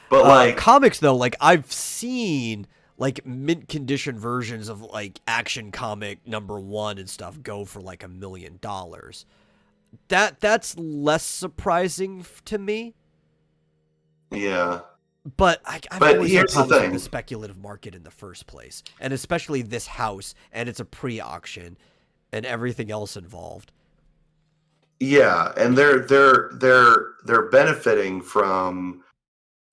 S2: But, like...
S1: comics, though, like, I've seen... like mint condition versions of like Action Comic #1 and stuff go for like $1 million. That's less surprising to me.
S2: Yeah.
S1: But I've always had problems with the speculative market in the first place, and especially this house, and it's a pre-auction, and everything else involved.
S2: Yeah, and they're benefiting from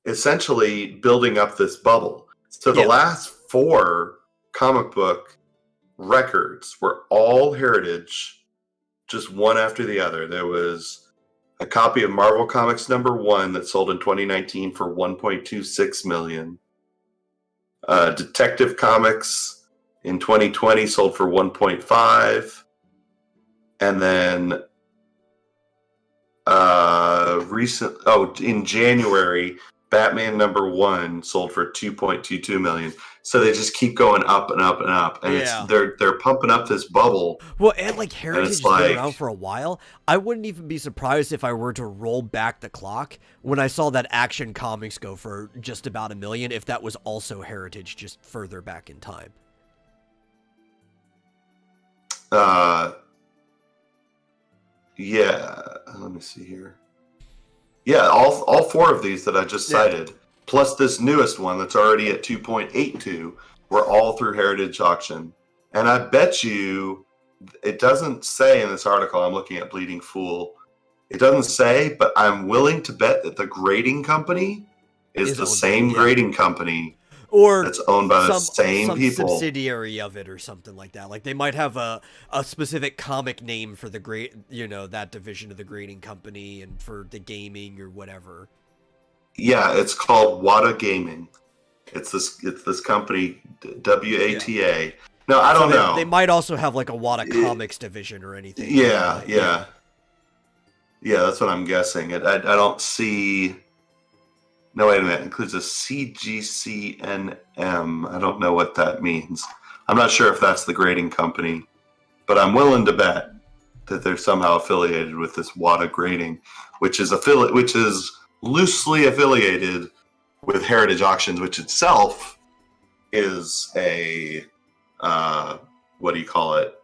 S2: essentially building up this bubble. So the last 4 comic book records were all Heritage, just one after the other. There was a copy of Marvel Comics #1 that sold in 2019 for $1.26 million. Detective Comics in 2020 sold for $1.5. And then in January, Batman #1 sold for $2.22 million. So they just keep going up and up and up, and they're pumping up this bubble.
S1: Well, and like Heritage has been around for a while. I wouldn't even be surprised if I were to roll back the clock when I saw that Action Comics go for just about $1 million. If that was also Heritage, just further back in time.
S2: Yeah. Let me see here. Yeah, all 4 of these that I just cited, plus this newest one that's already at 2.82, were all through Heritage Auction. And I bet you, it doesn't say in this article, I'm looking at Bleeding Fool, it doesn't say, but I'm willing to bet that the grading company is the same grading company. Or that's owned by the same people.
S1: Subsidiary of it or something like that. Like they might have a specific comic name for the that division of the grading company and for the gaming or whatever.
S2: Yeah, it's called Wata Gaming. It's this company, WATA. Yeah. No, I don't know.
S1: They might also have like a Wata Comics division or anything.
S2: Yeah, that's what I'm guessing. I don't see. No, wait a minute. It includes a CGCNM. I don't know what that means. I'm not sure if that's the grading company. but I'm willing to bet that they're somehow affiliated with this WADA grading, which is loosely affiliated with Heritage Auctions, which itself is a what do you call it?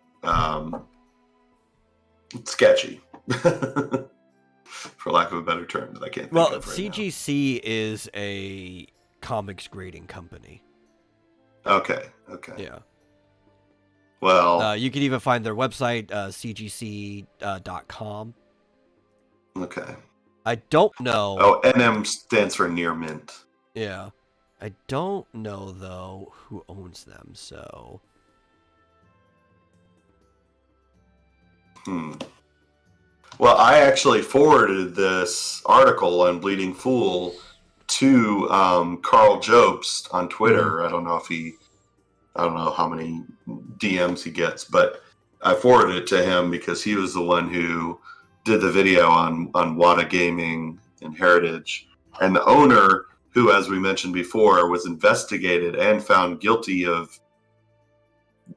S2: Sketchy, for lack of a better term that I can't think of right
S1: CGC is a comics grading company.
S2: Okay.
S1: Yeah.
S2: Well,
S1: you can even find their website, cgc.com.
S2: Okay.
S1: I don't know.
S2: Oh, NM stands for near mint.
S1: Yeah. I don't know, though, who owns them, so...
S2: Well, I actually forwarded this article on Bleeding Fool to Carl Jobst on Twitter. I don't know how many DMs he gets, but I forwarded it to him because he was the one who did the video on WADA Gaming and Heritage. And the owner, who, as we mentioned before, was investigated and found guilty of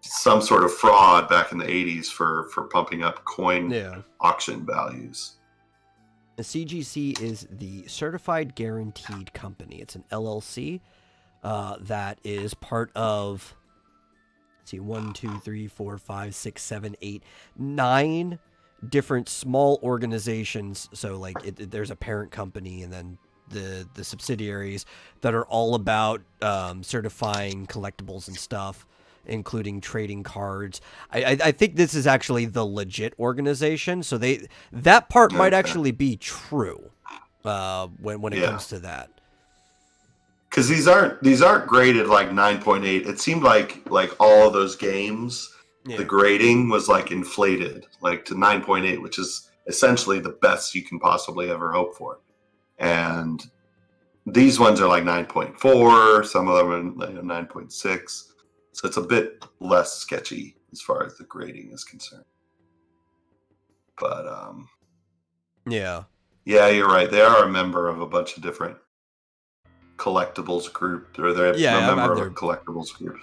S2: some sort of fraud back in the 80s for pumping up coin auction values.
S1: The CGC is the Certified Guaranteed Company. It's an LLC that is part of, let's see, 1, 2, 3, 4, 5, 6, 7, 8, 9 different small organizations. So, like, there's a parent company and then the subsidiaries that are all about certifying collectibles and stuff, including trading cards. I think this is actually the legit organization, so that part might actually be true when it comes to that.
S2: Because these aren't graded like 9.8. It seemed like all of those games, the grading was like inflated, like to 9.8, which is essentially the best you can possibly ever hope for. And these ones are like 9.4. Some of them are like 9.6. So it's a bit less sketchy as far as the grading is concerned. But yeah, you're right. They are a member of a bunch of different collectibles group, or they're a member of a collectibles group.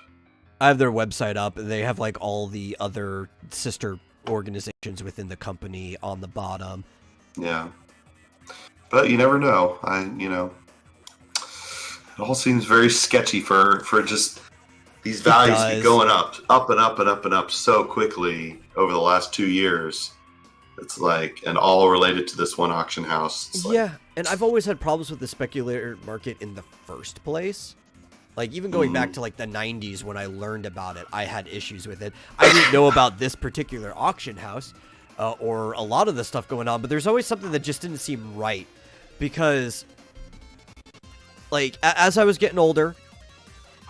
S1: I have their website up. They have like all the other sister organizations within the company on the bottom.
S2: Yeah, but you never know. It all seems very sketchy for just. These values keep going up and up and up and up so quickly over the last 2 years. It's like, and all related to this one auction house.
S1: And I've always had problems with the speculator market in the first place. Like, even going back to like the 90s when I learned about it, I had issues with it. I didn't know about this particular auction house or a lot of the stuff going on, but there's always something that just didn't seem right. Because, like, as I was getting older,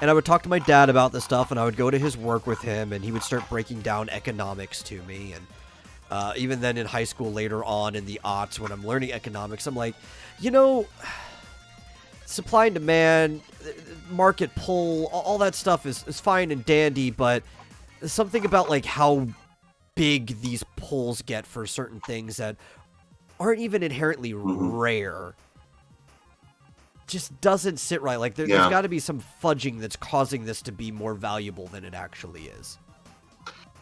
S1: and I would talk to my dad about this stuff, and I would go to his work with him, and he would start breaking down economics to me. And even then in high school later on in the aughts, when I'm learning economics, I'm like, supply and demand, market pull, all that stuff is fine and dandy, but something about like how big these pulls get for certain things that aren't even inherently rare just doesn't sit right. Like there's got to be some fudging that's causing this to be more valuable than it actually is.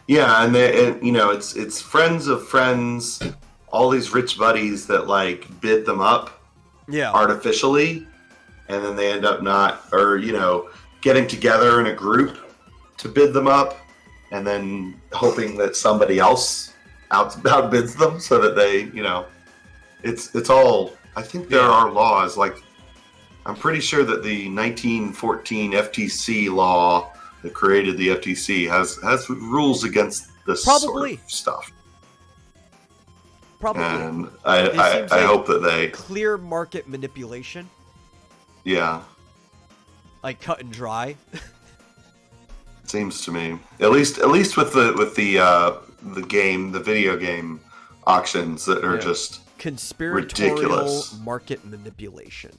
S2: Yeah, and it's friends of friends, all these rich buddies that like bid them up, artificially, and then they end up getting together in a group to bid them up, and then hoping that somebody else outbids them so that they, it's all. I think there are laws like. I'm pretty sure that the 1914 FTC law that created the FTC has rules against this sort of stuff.
S1: Probably.
S2: And I hope that they
S1: clear market manipulation.
S2: Yeah.
S1: Like cut and dry.
S2: Seems to me. At least with the video game auctions that are just
S1: conspiratorial
S2: ridiculous.
S1: Market manipulation.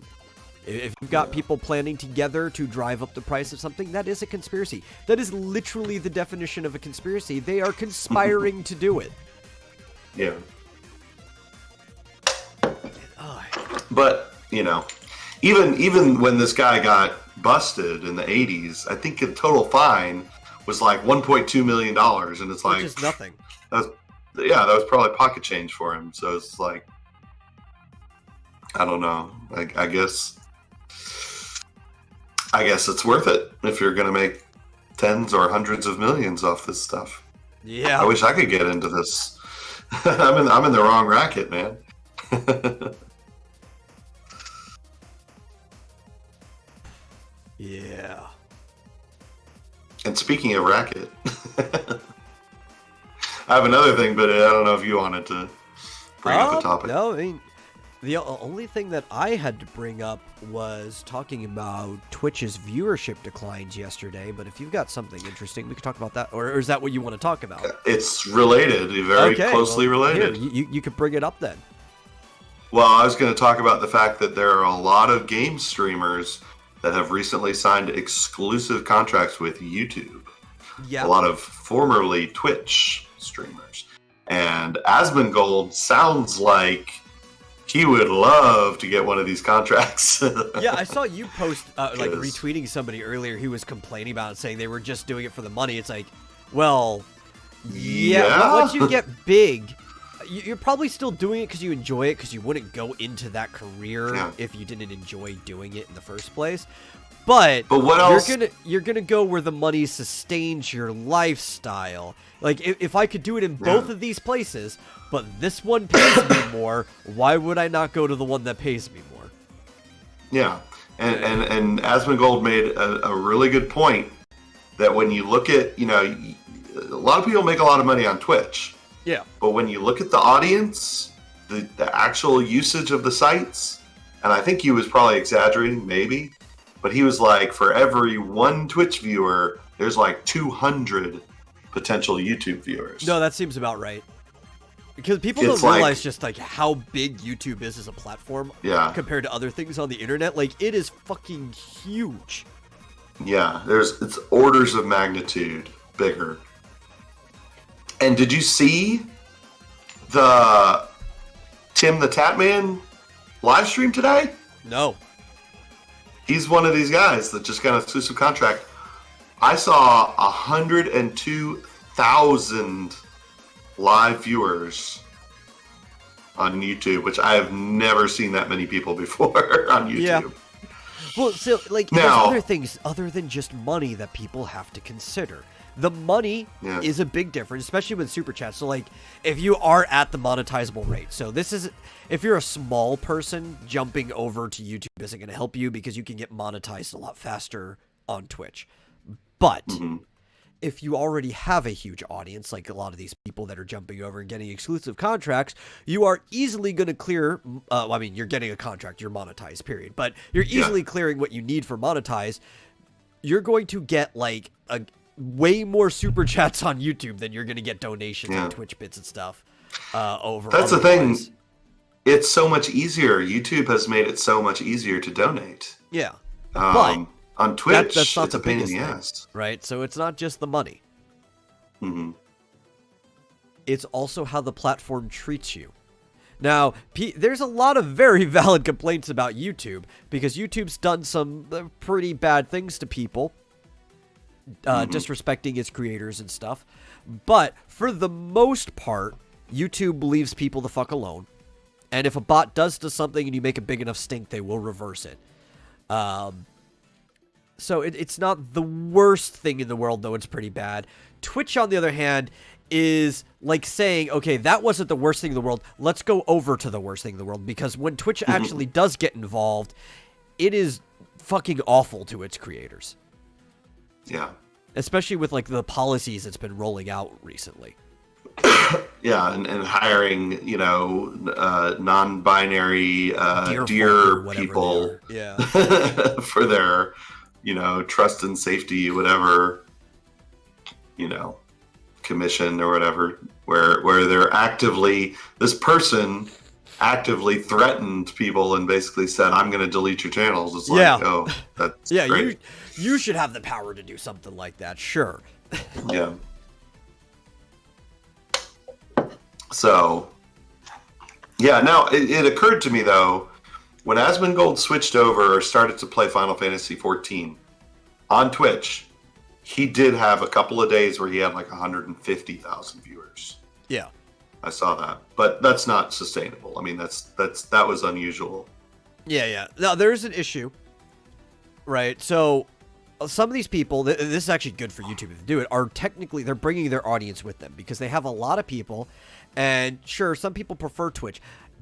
S1: If you've got people planning together to drive up the price of something, that is a conspiracy. That is literally the definition of a conspiracy. They are conspiring to do it.
S2: Yeah. But, even when this guy got busted in the 80s, I think the total fine was like $1.2 million, and it's like,
S1: which is nothing.
S2: That was probably pocket change for him. So it's like, I don't know. I guess it's worth it if you're gonna make tens or hundreds of millions off this stuff.
S1: Yeah.
S2: I wish I could get into this. I'm in the wrong racket, man.
S1: Yeah.
S2: And speaking of racket, I have another thing, but I don't know if you wanted to bring up the topic.
S1: No, I mean, the only thing that I had to bring up was talking about Twitch's viewership declines yesterday, but if you've got something interesting, we could talk about that, or is that what you want to talk about?
S2: It's related, very closely related.
S1: Here, you could bring it up then.
S2: Well, I was going to talk about the fact that there are a lot of game streamers that have recently signed exclusive contracts with YouTube.
S1: Yeah.
S2: A lot of formerly Twitch streamers. And Asmongold sounds like he would love to get one of these contracts.
S1: Yeah, I saw you post, like, retweeting somebody earlier who was complaining about it, saying they were just doing it for the money. It's like, well, yeah. Once you get big, you're probably still doing it because you enjoy it, because you wouldn't go into that career if you didn't enjoy doing it in the first place. But
S2: what else?
S1: You're gonna go where the money sustains your lifestyle. Like, if I could do it in both of these places, but this one pays me more, why would I not go to the one that pays me more?
S2: Yeah, and Asmongold made a really good point that when you look at, a lot of people make a lot of money on Twitch.
S1: Yeah.
S2: But when you look at the audience, the actual usage of the sites, and I think he was probably exaggerating, maybe, but he was like, for every one Twitch viewer, there's like 200 potential YouTube viewers.
S1: No, that seems about right. Because people don't realize just like how big YouTube is as a platform compared to other things on the internet. Like, it is fucking huge.
S2: Yeah, it's orders of magnitude bigger. And did you see the Tim the Tatman live stream today?
S1: No.
S2: He's one of these guys that just got an exclusive contract. I saw 102,000 live viewers on YouTube, which I have never seen that many people before on YouTube.
S1: Yeah. Well, so, like, there's other things other than just money that people have to consider. The money is a big difference, especially with Super Chat. So, like, if you are at the monetizable rate. So, this is, if you're a small person, jumping over to YouTube isn't going to help you because you can get monetized a lot faster on Twitch. But if you already have a huge audience, like a lot of these people that are jumping over and getting exclusive contracts, you are easily going to clear, I mean, you're getting a contract, you're monetized, period. But you're easily clearing what you need for monetize. You're going to get, like, a way more Super Chats on YouTube than you're going to get donations and Twitch bits and stuff over.
S2: That's the thing. It's so much easier. YouTube has made it so much easier to donate.
S1: Yeah.
S2: But on Twitch,
S1: that's not
S2: it's
S1: the
S2: a pain in
S1: biggest
S2: the
S1: thing,
S2: ass.
S1: right? So it's not just the money. It's also how the platform treats you. Now, there's a lot of very valid complaints about YouTube because YouTube's done some pretty bad things to people, disrespecting its creators and stuff. But for the most part, YouTube leaves people the fuck alone. And if a bot does something and you make a big enough stink, they will reverse it. So it's not the worst thing in the world, though it's pretty bad. Twitch, on the other hand, is like saying, okay, that wasn't the worst thing in the world. Let's go over to the worst thing in the world. Because when Twitch actually does get involved, it is fucking awful to its creators. Yeah. Especially with, like, the policies it's been rolling out recently.
S2: Yeah, and hiring, non-binary deer people for their, trust and safety, whatever, commission or whatever, where they're this person actively threatened people and basically said, I'm going to delete your channels. It's like, oh, that's great.
S1: You should have the power to do something like that, sure.
S2: Yeah. So, now it occurred to me, though, when Asmongold switched over or started to play Final Fantasy XIV on Twitch, he did have a couple of days where he had like 150,000 viewers.
S1: Yeah.
S2: I saw that, but that's not sustainable. I mean, that was unusual.
S1: Yeah. Now there's an issue, right? So some of these people, this is actually good for YouTube if they do it, are technically, they're bringing their audience with them because they have a lot of people, and sure, some people prefer Twitch,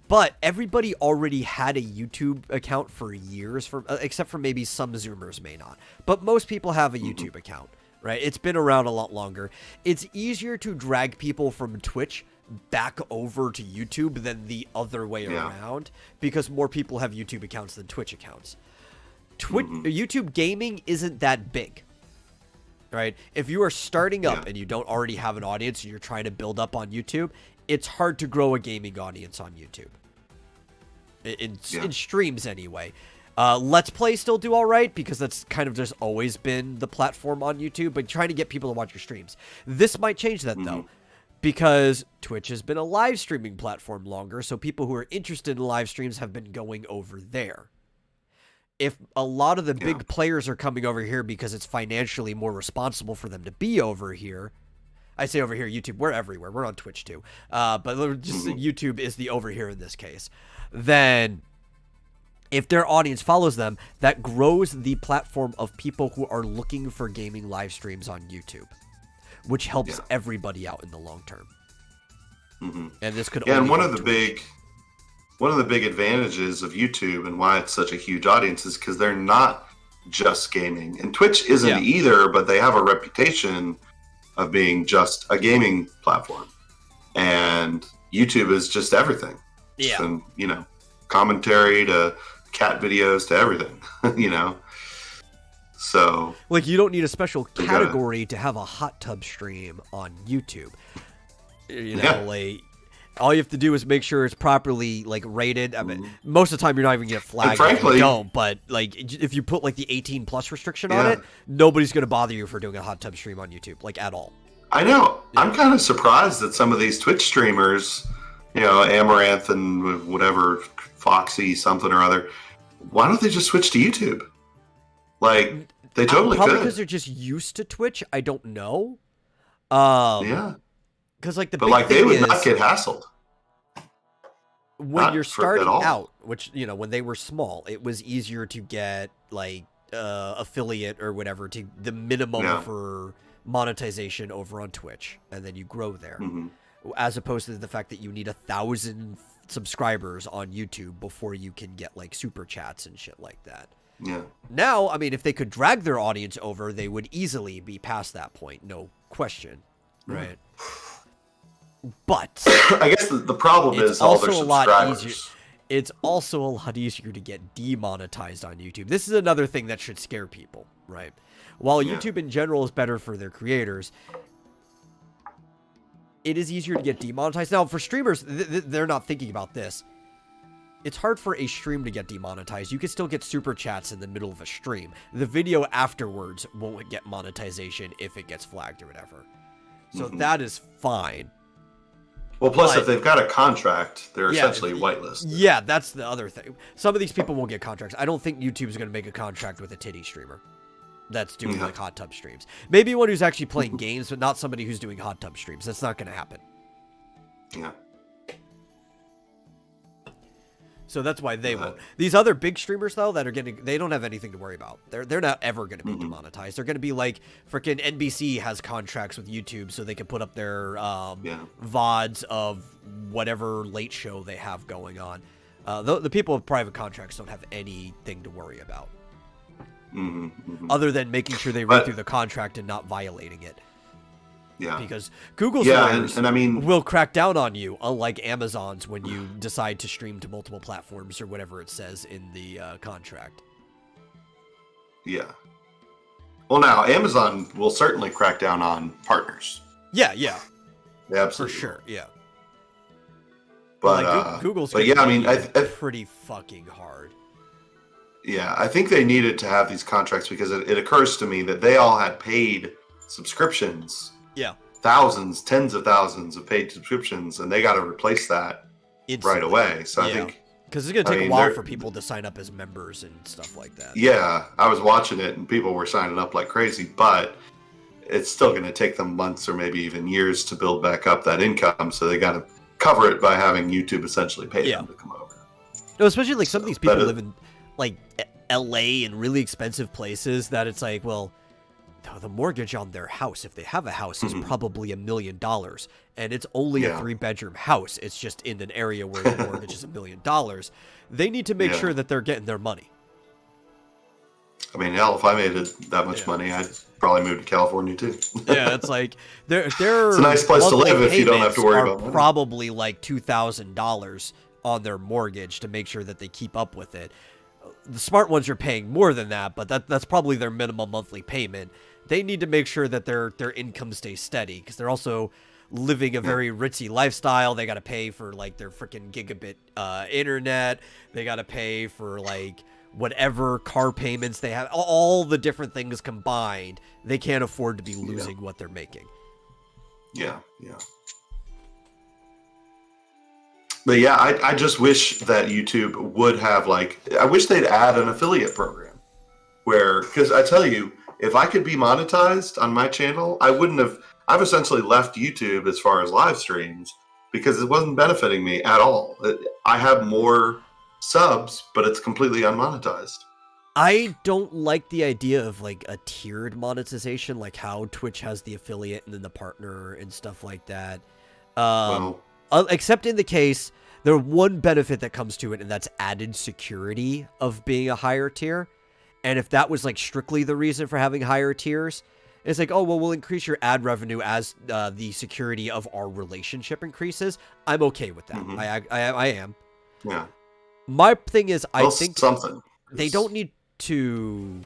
S1: but everybody already had a YouTube account for years, except for maybe some Zoomers may not. But most people have a YouTube account, right? It's been around a lot longer. It's easier to drag people from Twitch back over to YouTube than the other way around, because more people have YouTube accounts than Twitch accounts. YouTube gaming isn't that big, right? If you are starting up and you don't already have an audience and you're trying to build up on YouTube, it's hard to grow a gaming audience on YouTube. In streams anyway. Let's Play still do all right because that's kind of just always been the platform on YouTube, but trying to get people to watch your streams. This might change that though, because Twitch has been a live streaming platform longer, so people who are interested in live streams have been going over there. If a lot of the big players are coming over here because it's financially more responsible for them to be over here, I say over here, YouTube, we're everywhere. We're on Twitch too. But just YouTube is the over here in this case. Then if their audience follows them, that grows the platform of people who are looking for gaming live streams on YouTube, which helps everybody out in the long term. And this could
S2: and one of the big advantages of YouTube and why it's such a huge audience is because they're not just gaming. And Twitch isn't either, but they have a reputation of being just a gaming platform. And YouTube is just everything.
S1: Yeah.
S2: From, commentary to cat videos to everything, So.
S1: Like, you don't need a special category to have a hot tub stream on YouTube. Like, all you have to do is make sure it's properly rated. I mean, most of the time you're not even gonna get flagged. Frankly, if you don't. But if you put the 18+ restriction on it, nobody's gonna bother you for doing a hot tub stream on YouTube, at all.
S2: I know. Yeah. I'm kind of surprised that some of these Twitch streamers, Amaranth and whatever, Foxy something or other, why don't they just switch to YouTube? They totally
S1: probably
S2: could.
S1: Because they're just used to Twitch. I don't know. Because
S2: they would not get hassled.
S1: When you're starting out, which when they were small, it was easier to get affiliate or whatever to the minimum for monetization over on Twitch, and then you grow there, as opposed to the fact that you need 1,000 subscribers on YouTube before you can get super chats and shit like that.
S2: Yeah.
S1: Now, I mean, if they could drag their audience over, they would easily be past that point, no question, right? But
S2: I guess the problem is all their subscribers.
S1: It's also a lot easier to get demonetized on YouTube. This is another thing that should scare people, right? While YouTube in general is better for their creators, it is easier to get demonetized. Now, for streamers, they're not thinking about this. It's hard for a stream to get demonetized. You can still get super chats in the middle of a stream. The video afterwards won't get monetization if it gets flagged or whatever. So that is fine.
S2: Well, plus if they've got a contract, they're essentially whitelisted.
S1: Yeah, that's the other thing. Some of these people won't get contracts. I don't think YouTube's going to make a contract with a titty streamer that's doing hot tub streams. Maybe one who's actually playing games, but not somebody who's doing hot tub streams. That's not going to happen.
S2: Yeah.
S1: So that's why they won't. These other big streamers, though, that are they don't have anything to worry about. They're not ever going to be demonetized. They're going to be like freaking NBC has contracts with YouTube so they can put up their VODs of whatever late show they have going on. The people with private contracts don't have anything to worry about. Other than making sure they read through the contract and not violating it.
S2: Yeah.
S1: Because Google's lawyers will crack down on you, unlike Amazon's when you decide to stream to multiple platforms or whatever it says in the contract.
S2: Yeah. Well, now, Amazon will certainly crack down on partners.
S1: Yeah.
S2: Absolutely.
S1: For sure, yeah.
S2: But,
S1: Google's
S2: pretty
S1: fucking hard.
S2: Yeah, I think they needed to have these contracts because it occurs to me that they all had paid subscriptions.
S1: Yeah.
S2: Thousands, tens of thousands of paid subscriptions, and they got to replace that right away. So I think...
S1: Because it's going to take a while for people to sign up as members and stuff like that.
S2: Yeah, I was watching it, and people were signing up like crazy, but it's still going to take them months or maybe even years to build back up that income. So they got to cover it by having YouTube essentially pay them to come over.
S1: No, especially like some of these people live in like LA and really expensive places that it's like, well, the mortgage on their house, if they have a house, is probably $1 million, and it's only a 3-bedroom house. It's just in an area where the mortgage is $1 million. They need to make sure that they're getting their money.
S2: I mean, hell, if I made that much money, I'd probably move to California too.
S1: Yeah, it's like it's
S2: a nice place to live if you don't have to worry about money.
S1: Probably like $2,000 on their mortgage to make sure that they keep up with it. The smart ones are paying more than that, but that's probably their minimum monthly payment. They need to make sure that their income stays steady because they're also living a very ritzy lifestyle. They got to pay for like their freaking gigabit internet. They got to pay for like whatever car payments they have. All the different things combined, they can't afford to be losing what they're making.
S2: Yeah. But yeah, I just wish that YouTube would have I wish they'd add an affiliate program because I tell you, if I could be monetized on my channel, I've essentially left YouTube as far as live streams because it wasn't benefiting me at all. I have more subs, but it's completely unmonetized.
S1: I don't like the idea of like a tiered monetization, like how Twitch has the affiliate and then the partner and stuff like that. Except in the case, there's one benefit that comes to it, and that's added security of being a higher tier. And if that was like strictly the reason for having higher tiers, it's like, oh, well, we'll increase your ad revenue as the security of our relationship increases. I'm okay with that. I am.
S2: Yeah.
S1: My thing is, I think
S2: something.
S1: They don't need to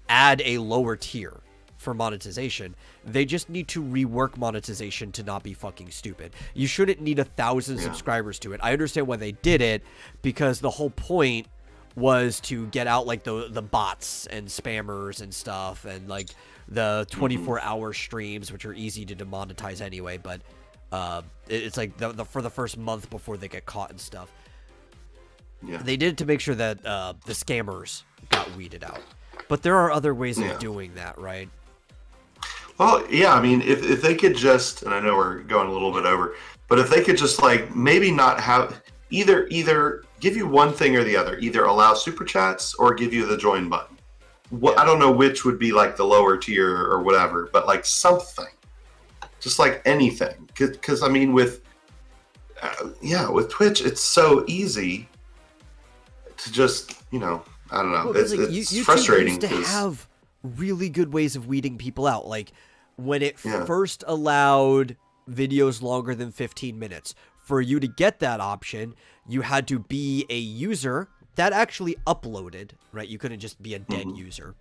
S1: add a lower tier for monetization. They just need to rework monetization to not be fucking stupid. You shouldn't need 1,000 subscribers to it. I understand why they did it, because the whole point was to get out like the bots and spammers and stuff, and like the 24-hour streams, which are easy to demonetize anyway, but it's like for the first month before they get caught and stuff. Yeah. They did it to make sure that the scammers got weeded out. But there are other ways of doing that, right?
S2: Well, yeah, I mean, if they could just, and I know we're going a little bit over, but if they could just like maybe not have either give you one thing or the other, either allow super chats or give you the join button. I don't know which would be like the lower tier or whatever, but like something, just like anything. Because I mean, with Twitch, it's so easy to just, I don't know. Well, it's
S1: YouTube
S2: frustrating.
S1: YouTube used to have really good ways of weeding people out. Like when it first allowed videos longer than 15 minutes, for you to get that option, you had to be a user that actually uploaded, right? You couldn't just be a dead user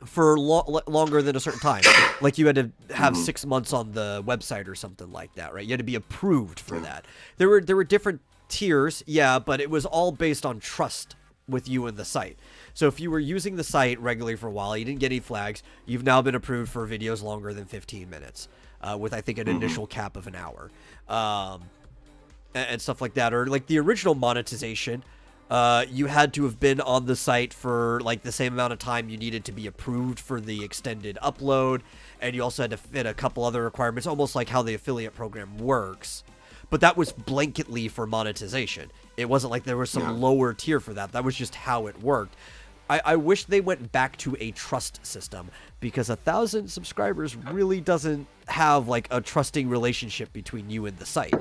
S1: for longer than a certain time. Like you had to have 6 months on the website or something like that, right? You had to be approved for that. There were different tiers, but it was all based on trust with you and the site. So if you were using the site regularly for a while, you didn't get any flags, you've now been approved for videos longer than 15 minutes, with I think an initial cap of an hour. And stuff like that. Or like the original monetization, you had to have been on the site for like the same amount of time you needed to be approved for the extended upload, and you also had to fit a couple other requirements, almost like how the affiliate program works. But that was blanketly for monetization. It wasn't like there was some lower tier for that. That was just how it worked. I wish they went back to a trust system, because 1,000 subscribers really doesn't have like a trusting relationship between you and the site.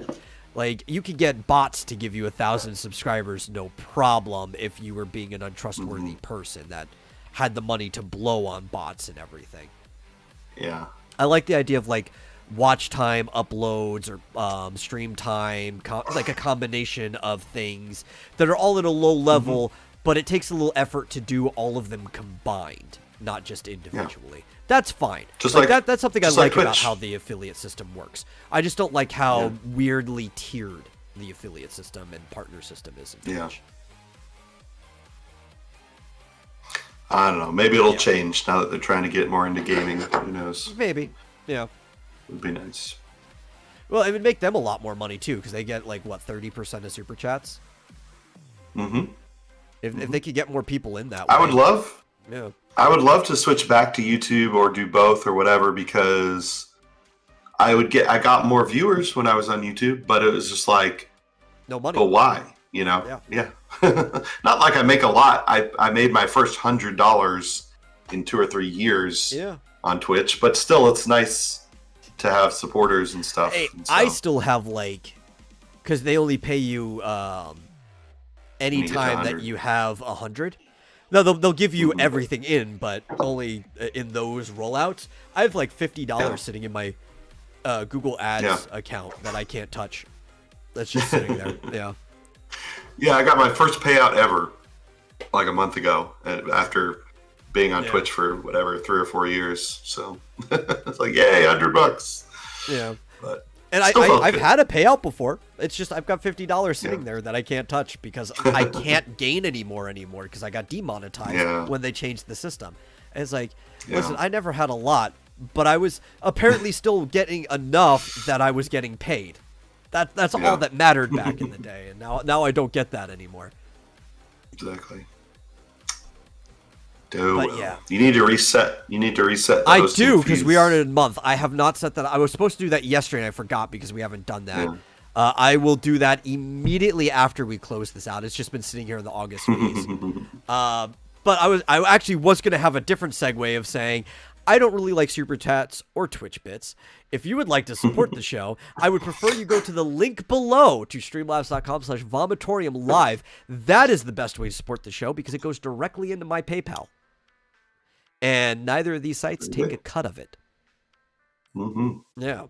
S1: Like, you could get bots to give you 1,000 subscribers, no problem, if you were being an untrustworthy person that had the money to blow on bots and everything.
S2: Yeah.
S1: I like the idea of, like, watch time, uploads, or stream time, like a combination of things that are all at a low level, but it takes a little effort to do all of them combined, not just individually. Yeah. That's fine. That's something I like about how the affiliate system works. I just don't like how weirdly tiered the affiliate system and partner system is in Twitch.
S2: I don't know. Maybe it'll change now that they're trying to get more into gaming. Who knows?
S1: Maybe. Yeah.
S2: Would be nice.
S1: Well, it would make them a lot more money too, because they get like 30% of super chats.
S2: Mm-hmm.
S1: If they could get more people in that way.
S2: I would love
S1: Yeah.
S2: I would love to switch back to YouTube or do both or whatever, because I got more viewers when I was on YouTube, but it was just like,
S1: no money.
S2: But why? Yeah. Not like I make a lot. I made my first $100 in 2 or 3 years on Twitch, but still, it's nice to have supporters and stuff.
S1: Hey,
S2: and so.
S1: I still have because they only pay you anytime that you have 100. No, they'll give you everything in, but only in those rollouts. I have like $50 sitting in my Google Ads account that I can't touch. That's just sitting there. Yeah.
S2: Yeah, I got my first payout ever like a month ago after being on Twitch for whatever 3 or 4 years. So it's like, yay, $100.
S1: Yeah.
S2: But
S1: and I've had a payout before. It's just I've got $50 sitting there that I can't touch because I can't gain anymore because I got demonetized when they changed the system. And it's like, listen, I never had a lot, but I was apparently still getting enough that I was getting paid. That's all that mattered back in the day, and now I don't get that anymore.
S2: Exactly. Dude,
S1: but yeah,
S2: you need to reset.
S1: I do, because we are in a month. I have not set that. I was supposed to do that yesterday, and I forgot because we haven't done that. Yeah. I will do that immediately after we close this out. It's just been sitting here in the August fees. But I actually was going to have a different segue of saying, I don't really like Super Chats or Twitch bits. If you would like to support the show, I would prefer you go to the link below to streamlabs.com/Vomitorium live. That is the best way to support the show because it goes directly into my PayPal. And neither of these sites take a cut of it. Yeah.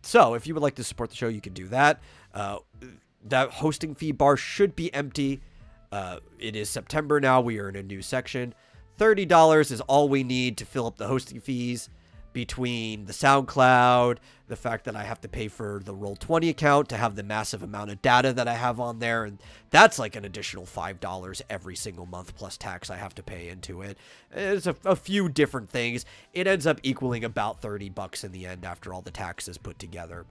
S1: So if you would like to support the show, you can do that. That hosting fee bar should be empty. It is September now. We are in a new section. $30 is all we need to fill up the hosting fees between the SoundCloud, the fact that I have to pay for the Roll20 account to have the massive amount of data that I have on there. And that's like an additional $5 every single month plus tax I have to pay into it. It's a few different things. It ends up equaling about $30 in the end after all the taxes put together.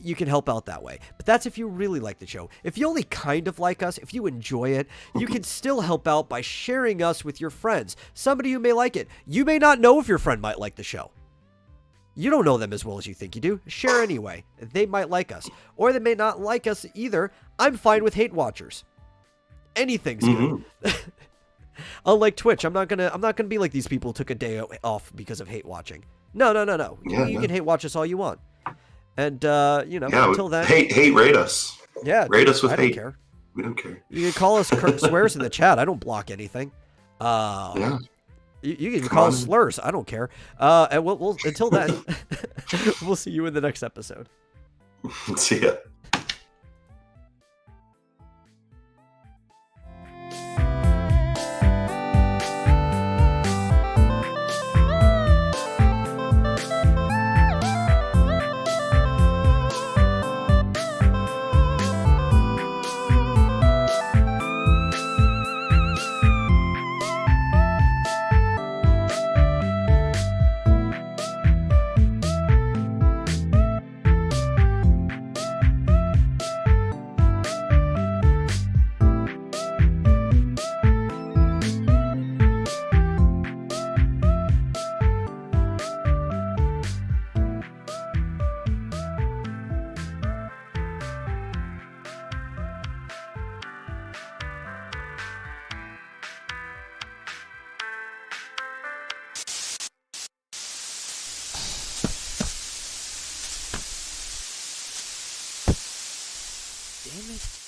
S1: You can help out that way. But that's if you really like the show. If you only kind of like us, if you enjoy it, you can still help out by sharing us with your friends. Somebody who may like it. You may not know if your friend might like the show. You don't know them as well as you think you do. Share anyway. They might like us. Or they may not like us either. I'm fine with hate watchers. Anything's good. Unlike Twitch, I'm not gonna be like these people who took a day off because of hate watching. No. You can hate watch us all you want. And, until then...
S2: Hate rate us.
S1: Yeah.
S2: Rate us with hate.
S1: I don't care.
S2: We don't care.
S1: You can call us swears in the chat. I don't block anything. You can even call us slurs. I don't care. And we'll until then, we'll see you in the next episode.
S2: See ya.
S1: Damn it.